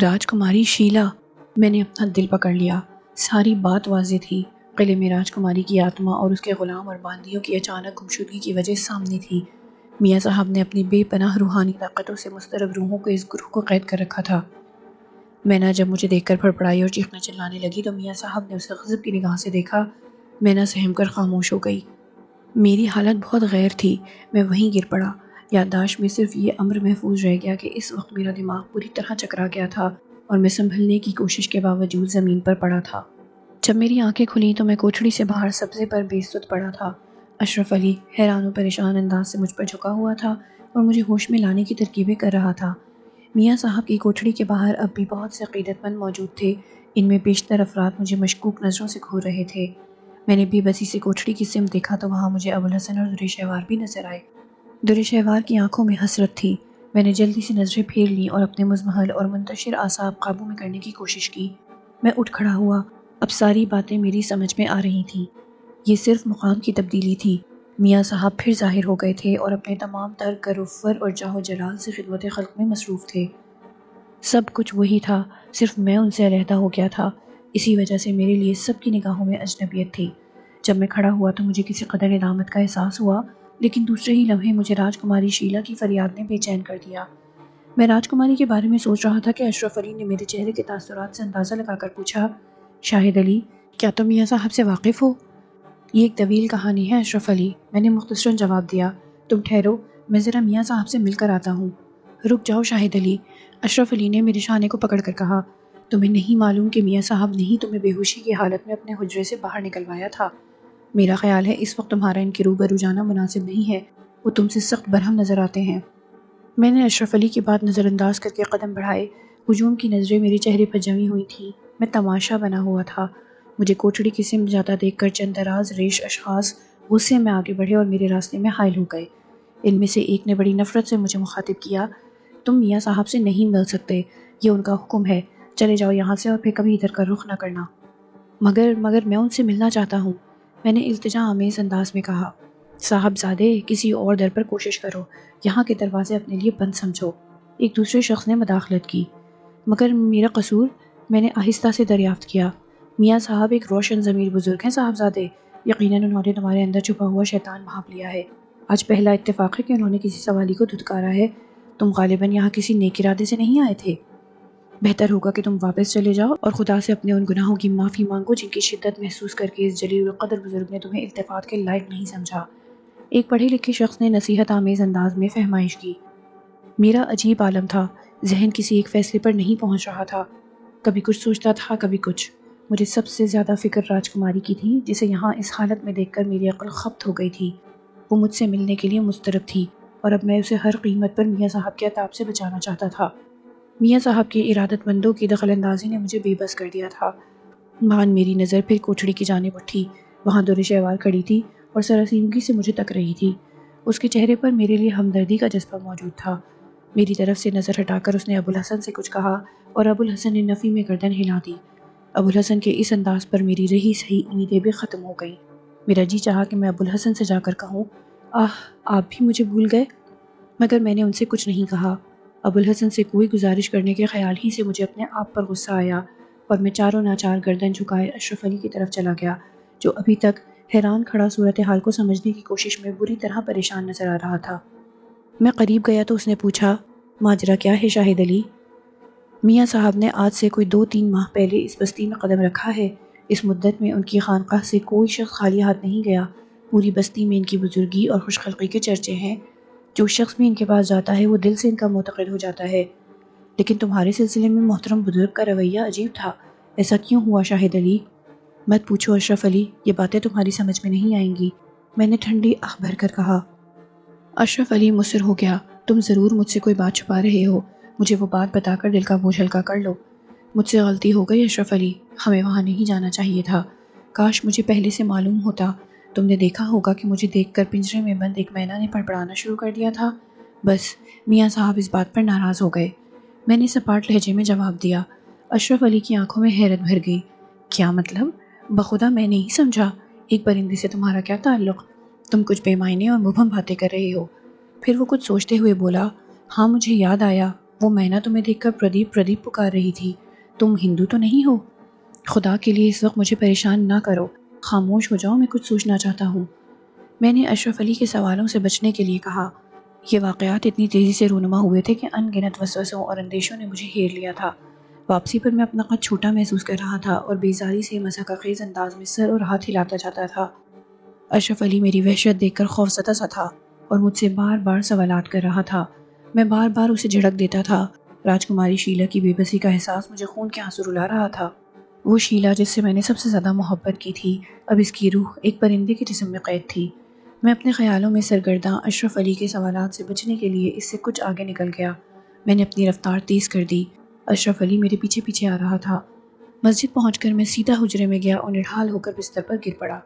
راجکماری شیلا۔ میں نے اپنا دل پکڑ لیا۔ ساری بات واضح تھی۔ قلعے میں راجکماری کی آتما اور اس کے غلام اور باندیوں کی اچانک گمشدگی کی وجہ سامنے تھی۔ میاں صاحب نے اپنی بے پناہ روحانی طاقتوں سے مضطرب روحوں کو اس گروہ کو قید کر رکھا تھا۔ مینا جب مجھے دیکھ کر پھڑپڑائی اور چیخنا چلانے لگی تو میاں صاحب نے اسے غضب کی نگاہ سے دیکھا۔ مینا سہم کر خاموش ہو گئی۔ میری حالت بہت غیر تھی۔ میں وہیں گر پڑا۔ یادداشت میں صرف یہ امر محفوظ رہ گیا کہ اس وقت میرا دماغ پوری طرح چکرا گیا تھا اور میں سنبھلنے کی کوشش کے باوجود زمین پر پڑا تھا۔ جب میری آنکھیں کھلیں تو میں کوٹھڑی سے باہر سبزے پر بے سود پڑا تھا۔ اشرف علی حیران و پریشان انداز سے مجھ پر جھکا ہوا تھا اور مجھے ہوش میں لانے کی ترکیبیں کر رہا تھا۔ میاں صاحب کی کوٹھڑی کے باہر اب بھی بہت سے عقیدت مند موجود تھے۔ ان میں بیشتر افراد مجھے مشکوک نظروں سے گھور رہے تھے۔ میں نے بے بسی سے کوٹھڑی کی سمت دیکھا تو وہاں مجھے ابوالحسن اور درِ شہوار بھی نظر آئے۔ درِ شہوار کی آنکھوں میں حسرت تھی۔ میں نے جلدی سے نظریں پھیر لیں اور اپنے مضمحل اور منتشر اعصاب قابو میں کرنے کی کوشش کی۔ میں اٹھ کھڑا ہوا۔ اب ساری باتیں میری سمجھ میں آ رہی تھیں۔ یہ صرف مقام کی تبدیلی تھی۔ میاں صاحب پھر ظاہر ہو گئے تھے اور اپنے تمام تر گر و فر اور جاہ و جلال سے خدمت خلق میں مصروف تھے۔ سب کچھ وہی تھا، صرف میں ان سے علیحدہ ہو گیا تھا۔ اسی وجہ سے میرے لیے سب کی نگاہوں میں اجنبیت تھی۔ جب میں کھڑا ہوا تو مجھے کسی قدر ندامت کا احساس ہوا، لیکن دوسرے ہی لمحے مجھے راجکماری شیلا کی فریاد نے بے چین کر دیا۔ میں راجکماری کے بارے میں سوچ رہا تھا کہ اشرف علی نے میرے چہرے کے تاثرات سے اندازہ لگا کر پوچھا، شاہد علی، کیا تم میاں صاحب سے واقف ہو؟ یہ ایک طویل کہانی ہے اشرف علی، میں نے مختصراً جواب دیا۔ تم ٹھہرو، میں ذرا میاں صاحب سے مل کر آتا ہوں۔ رک جاؤ شاہد علی، اشرف علی نے میرے شانے کو پکڑ کر کہا۔ تمہیں نہیں معلوم کہ میاں صاحب نے ہی تمہیں بے ہوشی کی حالت میں اپنے حجرے سے باہر نکلوایا تھا۔ میرا خیال ہے اس وقت تمہارا ان کے روبرو جانا مناسب نہیں ہے، وہ تم سے سخت برہم نظر آتے ہیں۔ میں نے اشرف علی کی بات نظر انداز کر کے قدم بڑھائے۔ ہجوم کی نظریں میرے چہرے پر جمی ہوئی تھیں۔ میں تماشا بنا ہوا تھا۔ مجھے کوٹھڑی کی سمت جاتا دیکھ کر چند دراز ریش اشخاص غصے میں آگے بڑھے اور میرے راستے میں حائل ہو گئے۔ ان میں سے ایک نے بڑی نفرت سے مجھے مخاطب کیا، تم میاں صاحب سے نہیں مل سکتے، یہ ان کا حکم ہے، چلے جاؤ یہاں سے اور پھر کبھی ادھر کا رخ نہ کرنا۔ مگر میں ان سے ملنا چاہتا ہوں، میں نے التجا آمیز انداز میں کہا۔ صاحبزادے، کسی اور در پر کوشش کرو، یہاں کے دروازے اپنے لیے بند سمجھو، ایک دوسرے شخص نے مداخلت کی۔ مگر میرا قصور، میں نے آہستہ سے دریافت کیا۔ میاں صاحب ایک روشن ضمیر بزرگ ہیں صاحبزادے، یقیناً انہوں نے تمہارے اندر چھپا ہوا شیطان بھانپ لیا ہے۔ آج پہلا اتفاق ہے کہ انہوں نے کسی سوالی کو دھتکارا ہے۔ تم غالباً یہاں کسی نیک ارادے سے نہیں آئے تھے۔ بہتر ہوگا کہ تم واپس چلے جاؤ اور خدا سے اپنے ان گناہوں کی معافی مانگو جن کی شدت محسوس کر کے اس جلیل القدر بزرگ نے تمہیں التفات کے لائق نہیں سمجھا۔ ایک پڑھے لکھے شخص نے نصیحت آمیز انداز میں فہمائش کی۔ میرا عجیب عالم تھا، ذہن کسی ایک فیصلے پر نہیں پہنچ رہا تھا، کبھی کچھ سوچتا تھا کبھی کچھ۔ مجھے سب سے زیادہ فکر راجکماری کی تھی، جسے یہاں اس حالت میں دیکھ کر میری عقل خبت ہو گئی تھی۔ وہ مجھ سے ملنے کے لیے مضطرب تھی اور اب میں اسے ہر قیمت پر میاں صاحب کے عتاب سے بچانا چاہتا تھا۔ میاں صاحب کی ارادت مندوں کی دخل اندازی نے مجھے بے بس کر دیا تھا۔ مان میری نظر پھر کوٹھڑی کی جانب اٹھی۔ وہاں دور شہوار کھڑی تھی اور سراسیمگی سے مجھے تک رہی تھی۔ اس کے چہرے پر میرے لیے ہمدردی کا جذبہ موجود تھا۔ میری طرف سے نظر ہٹا کر اس نے ابوالحسن سے کچھ کہا اور ابوالحسن نے نفی میں گردن ہلا دی۔ ابوالحسن کے اس انداز پر میری رہی سہی امیدیں بھی ختم ہو گئیں۔ میرا جی چاہا کہ میں ابوالحسن سے جا کر کہوں، آپ بھی مجھے بھول گئے؟ مگر میں نے ان سے کچھ نہیں کہا۔ ابوالحسن سے کوئی گزارش کرنے کے خیال ہی سے مجھے اپنے آپ پر غصہ آیا اور میں چاروں ناچار گردن جھکائے اشرف علی کی طرف چلا گیا، جو ابھی تک حیران کھڑا صورتحال کو سمجھنے کی کوشش میں بری طرح پریشان نظر آ رہا تھا۔ میں قریب گیا تو اس نے پوچھا، ماجرا کیا ہے شاہد علی؟ میاں صاحب نے آج سے کوئی 2-3 ماہ پہلے اس بستی میں قدم رکھا ہے۔ اس مدت میں ان کی خانقاہ سے کوئی شخص خالی ہاتھ نہیں گیا۔ پوری بستی میں ان کی بزرگی اور خوش خلقی کے چرچے ہیں۔ جو شخص بھی ان کے پاس جاتا ہے وہ دل سے ان کا معتقد ہو جاتا ہے۔ لیکن تمہارے سلسلے میں محترم بزرگ کا رویہ عجیب تھا، ایسا کیوں ہوا شاہد علی؟ مت پوچھو اشرف علی، یہ باتیں تمہاری سمجھ میں نہیں آئیں گی، میں نے ٹھنڈی آہ بھر کر کہا۔ اشرف علی مصر ہو گیا، تم ضرور مجھ سے کوئی بات چھپا رہے ہو، مجھے وہ بات بتا کر دل کا بوجھ ہلکا کر لو۔ مجھ سے غلطی ہو گئی اشرف علی، ہمیں وہاں نہیں جانا چاہیے تھا، کاش مجھے پہلے سے معلوم ہوتا۔ تم نے دیکھا ہوگا کہ مجھے دیکھ کر پنجرے میں بند ایک مینا نے پڑپڑانا شروع کر دیا تھا۔ بس میاں صاحب اس بات پر ناراض ہو گئے، میں نے سپاٹ لہجے میں جواب دیا۔ اشرف علی کی آنکھوں میں حیرت بھر گئی۔ کیا مطلب؟ بخدا میں نہیں سمجھا، ایک پرندے سے تمہارا کیا تعلق؟ تم کچھ بے معنی اور مبہم باتیں کر رہے ہو۔ پھر وہ کچھ سوچتے ہوئے بولا، ہاں مجھے یاد آیا، وہ مینا تمہیں دیکھ کر پردیپ پردیپ پکار رہی تھی۔ تم ہندو تو نہیں ہو؟ خدا کے لیے اس وقت مجھے پریشان نہ کرو، خاموش ہو جاؤ، میں کچھ سوچنا چاہتا ہوں۔ میں نے اشرف علی کے سوالوں سے بچنے کے لیے کہا۔ یہ واقعات اتنی تیزی سے رونما ہوئے تھے کہ ان گنت وسوسوں اور اندیشوں نے مجھے گھیر لیا تھا۔ واپسی پر میں اپنا قد چھوٹا محسوس کر رہا تھا اور بیزاری سے مضحکہ خیز انداز میں سر اور ہاتھ ہلاتا جاتا تھا۔ اشرف علی میری وحشت دیکھ کر خوفزدہ سا تھا اور مجھ سے بار بار سوالات کر رہا تھا۔ میں بار بار اسے جھڑک دیتا تھا۔ راجکماری شیلا کی بے بسی کا احساس مجھے خون کے آنسو رلا رہا تھا۔ وہ شیلا جس سے میں نے سب سے زیادہ محبت کی تھی، اب اس کی روح ایک پرندے کے جسم میں قید تھی۔ میں اپنے خیالوں میں سرگرداں اشرف علی کے سوالات سے بچنے کے لیے اس سے کچھ آگے نکل گیا۔ میں نے اپنی رفتار تیز کر دی۔ اشرف علی میرے پیچھے پیچھے آ رہا تھا۔ مسجد پہنچ کر میں سیدھا حجرے میں گیا اور نڈھال ہو کر بستر پر گر پڑا۔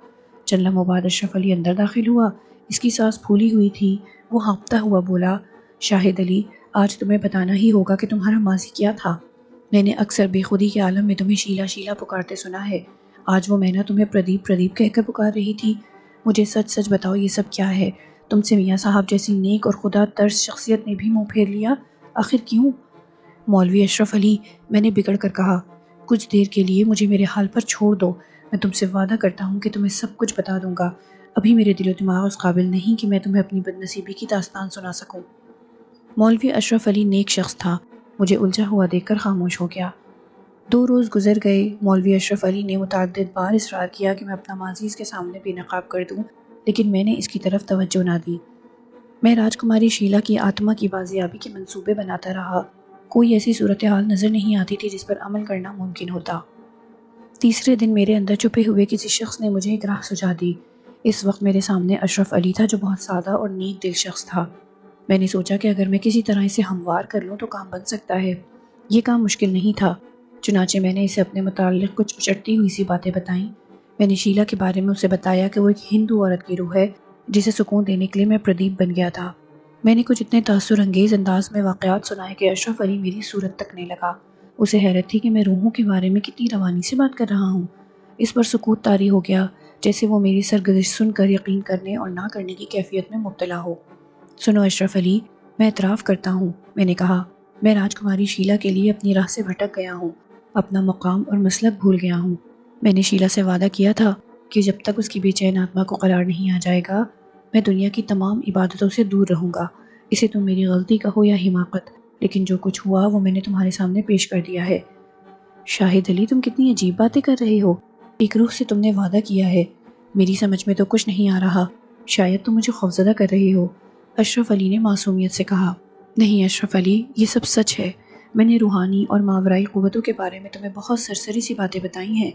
چند لمحوں بعد اشرف علی اندر داخل ہوا۔ اس کی سانس پھولی ہوئی تھی۔ وہ ہانپتا ہوا بولا، شاہد علی، آج تمہیں بتانا ہی ہوگا کہ تمہارا ماضی کیا تھا۔ میں نے اکثر بے خودی کے عالم میں تمہیں شیلا شیلا پکارتے سنا ہے، آج وہ مینا تمہیں پردیپ پردیپ کہہ کر پکار رہی تھی۔ مجھے سچ سچ بتاؤ، یہ سب کیا ہے؟ تم سے میاں صاحب جیسی نیک اور خدا ترس شخصیت نے بھی منہ پھیر لیا، آخر کیوں؟ مولوی اشرف علی، میں نے بگڑ کر کہا، کچھ دیر کے لیے مجھے میرے حال پر چھوڑ دو، میں تم سے وعدہ کرتا ہوں کہ تمہیں سب کچھ بتا دوں گا۔ ابھی میرے دل و دماغ اس قابل نہیں کہ میں تمہیں اپنی بدنصیبی کی داستان سنا سکوں۔ مولوی اشرف علی نیک شخص تھا، مجھے الجھا ہوا دیکھ کر خاموش ہو گیا۔ 2 روز گزر گئے۔ مولوی اشرف علی نے متعدد بار اصرار کیا کہ میں اپنا ماضی اس کے سامنے بے نقاب کر دوں، لیکن میں نے اس کی طرف توجہ نہ دی۔ میں راجکماری شیلا کی آتما کی بازیابی کے منصوبے بناتا رہا۔ کوئی ایسی صورتحال نظر نہیں آتی تھی جس پر عمل کرنا ممکن ہوتا۔ تیسرے دن میرے اندر چھپے ہوئے کسی شخص نے مجھے ایک راہ سجھا دی۔ اس وقت میرے سامنے اشرف علی تھا، جو بہت سادہ اور نیک دل شخص تھا۔ میں نے سوچا کہ اگر میں کسی طرح اسے ہموار کر لوں تو کام بن سکتا ہے۔ یہ کام مشکل نہیں تھا، چنانچہ میں نے اسے اپنے متعلق کچھ چٹتی ہوئی سی باتیں بتائیں۔ میں نے شیلا کے بارے میں اسے بتایا کہ وہ ایک ہندو عورت کی روح ہے جسے سکون دینے کے لیے میں پردیپ بن گیا تھا۔ میں نے کچھ اتنے تاثر انگیز انداز میں واقعات سنائے کہ اشرف علی میری صورت تکنے لگا۔ اسے حیرت تھی کہ میں روحوں کے بارے میں کتنی روانی سے بات کر رہا ہوں۔ اس پر سکوت طاری ہو گیا، جیسے وہ میری سرگزشت سن کر یقین کرنے اور نہ کرنے کی کیفیت میں مبتلا ہو۔ سنو اشرف علی، میں اعتراف کرتا ہوں، میں نے کہا، میں راجکماری شیلا کے لیے اپنی راہ سے بھٹک گیا ہوں، اپنا مقام اور مسلک بھول گیا ہوں۔ میں نے شیلا سے وعدہ کیا تھا کہ جب تک اس کی بے چین آتما کو قرار نہیں آ جائے گا، میں دنیا کی تمام عبادتوں سے دور رہوں گا۔ اسے تم میری غلطی کہو یا حماقت، لیکن جو کچھ ہوا وہ میں نے تمہارے سامنے پیش کر دیا ہے۔ شاہد علی، تم کتنی عجیب باتیں کر رہے ہو۔ ایک روح سے تم نے وعدہ کیا ہے، میری سمجھ میں تو کچھ نہیں آ رہا۔ شاید تم مجھے خوفزدہ کر رہے ہو، اشرف علی نے معصومیت سے کہا۔ نہیں اشرف علی، یہ سب سچ ہے۔ میں نے روحانی اور ماورائی قوتوں کے بارے میں تمہیں بہت سرسری سی باتیں بتائی ہیں۔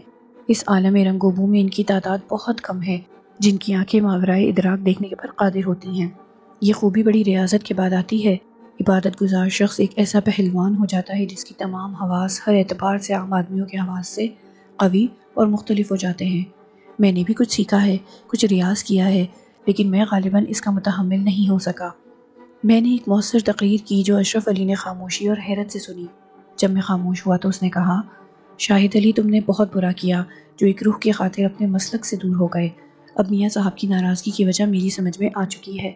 اس عالم رنگ و بو میں ان کی تعداد بہت کم ہے جن کی آنکھیں ماورائے ادراک دیکھنے پر قادر ہوتی ہیں۔ یہ خوبی بڑی ریاضت کے بعد آتی ہے۔ عبادت گزار شخص ایک ایسا پہلوان ہو جاتا ہے جس کی تمام حواس ہر اعتبار سے عام آدمیوں کے حواس سے قوی اور مختلف ہو جاتے ہیں۔ میں نے بھی کچھ سیکھا ہے، کچھ ریاض کیا ہے، لیکن میں غالباً اس کا متحمل نہیں ہو سکا۔ میں نے ایک مؤثر تقریر کی جو اشرف علی نے خاموشی اور حیرت سے سنی۔ جب میں خاموش ہوا تو اس نے کہا، شاہد علی، تم نے بہت برا کیا جو ایک روح کی خاطر اپنے مسلک سے دور ہو گئے۔ اب میاں صاحب کی ناراضگی کی وجہ میری سمجھ میں آ چکی ہے۔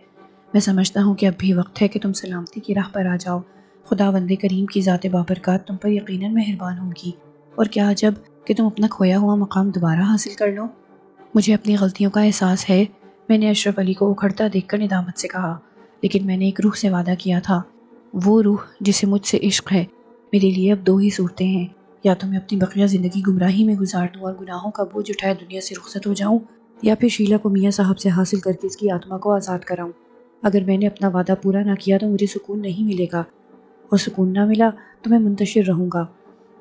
میں سمجھتا ہوں کہ اب بھی وقت ہے کہ تم سلامتی کی راہ پر آ جاؤ۔ خداوند کریم کی ذات بابرکات تم پر یقیناً مہربان ہوگی، اور کیا عجب کہ تم اپنا کھویا ہوا مقام دوبارہ حاصل کر لو۔ مجھے اپنی غلطیوں کا احساس ہے، میں نے اشرف علی کو اکھڑتا دیکھ کر ندامت سے کہا، لیکن میں نے ایک روح سے وعدہ کیا تھا، وہ روح جسے مجھ سے عشق ہے۔ میرے لیے اب دو ہی صورتیں ہیں، یا تو میں اپنی بقیہ زندگی گمراہی میں گزار دوں اور گناہوں کا بوجھ اٹھائے دنیا سے رخصت ہو جاؤں، یا پھر شیلا کو میاں صاحب سے حاصل کر کے اس کی آتما کو آزاد کراؤں۔ اگر میں نے اپنا وعدہ پورا نہ کیا تو مجھے سکون نہیں ملے گا، اور سکون نہ ملا تو میں منتشر رہوں گا۔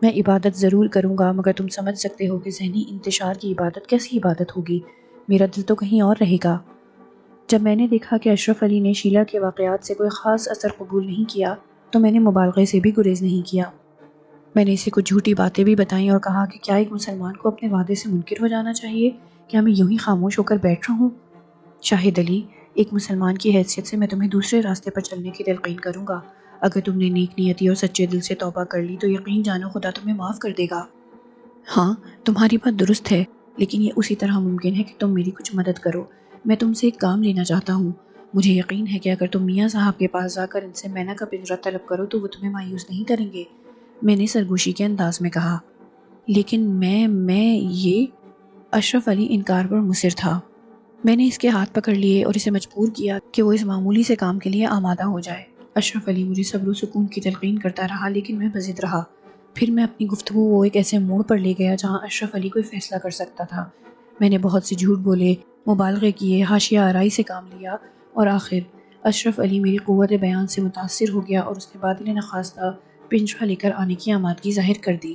میں عبادت ضرور کروں گا، مگر تم سمجھ سکتے ہو کہ ذہنی انتشار کی عبادت کیسی عبادت ہوگی؟ میرا دل تو کہیں اور رہے گا۔ جب میں نے دیکھا کہ اشرف علی نے شیلا کے واقعات سے کوئی خاص اثر قبول نہیں کیا تو میں نے مبالغے سے بھی گریز نہیں کیا۔ میں نے اسے کچھ جھوٹی باتیں بھی بتائیں اور کہا کہ کیا ایک مسلمان کو اپنے وعدے سے منکر ہو جانا چاہیے؟ کیا میں یوں ہی خاموش ہو کر بیٹھ رہوں؟ شاہد علی، ایک مسلمان کی حیثیت سے میں تمہیں دوسرے راستے پر چلنے کی تلقین کروں گا۔ اگر تم نے نیک نیتی اور سچے دل سے توبہ کر لی تو یقین جانو خدا تمہیں معاف کر دے گا۔ ہاں، تمہاری بات درست ہے، لیکن یہ اسی طرح ممکن ہے کہ تم میری کچھ مدد کرو۔ میں تم سے ایک کام لینا چاہتا ہوں۔ مجھے یقین ہے کہ اگر تم میاں صاحب کے پاس جا کر ان سے مینا کا پنجرہ طلب کرو تو وہ تمہیں مایوس نہیں کریں گے۔ میں نے سرگوشی کے انداز میں کہا، لیکن میں یہ اشرف علی انکار پر مصر تھا۔ میں نے اس کے ہاتھ پکڑ لیے اور اسے مجبور کیا کہ وہ اس معمولی سے کام کے لیے آمادہ ہو جائے۔ اشرف علی مجھے صبر و سکون کی تلقین کرتا رہا، لیکن میں بضد رہا۔ پھر میں اپنی گفتگو کو ایک ایسے موڑ پر لے گیا جہاں اشرف علی کوئی فیصلہ کر سکتا تھا۔ میں نے بہت سے جھوٹ بولے، مبالغے کیے، حاشیہ آرائی سے کام لیا، اور آخر اشرف علی میری قوت بیان سے متاثر ہو گیا اور اس نے بادل نخواستہ پنجرہ لے کر آنے کی آمادگی ظاہر کر دی۔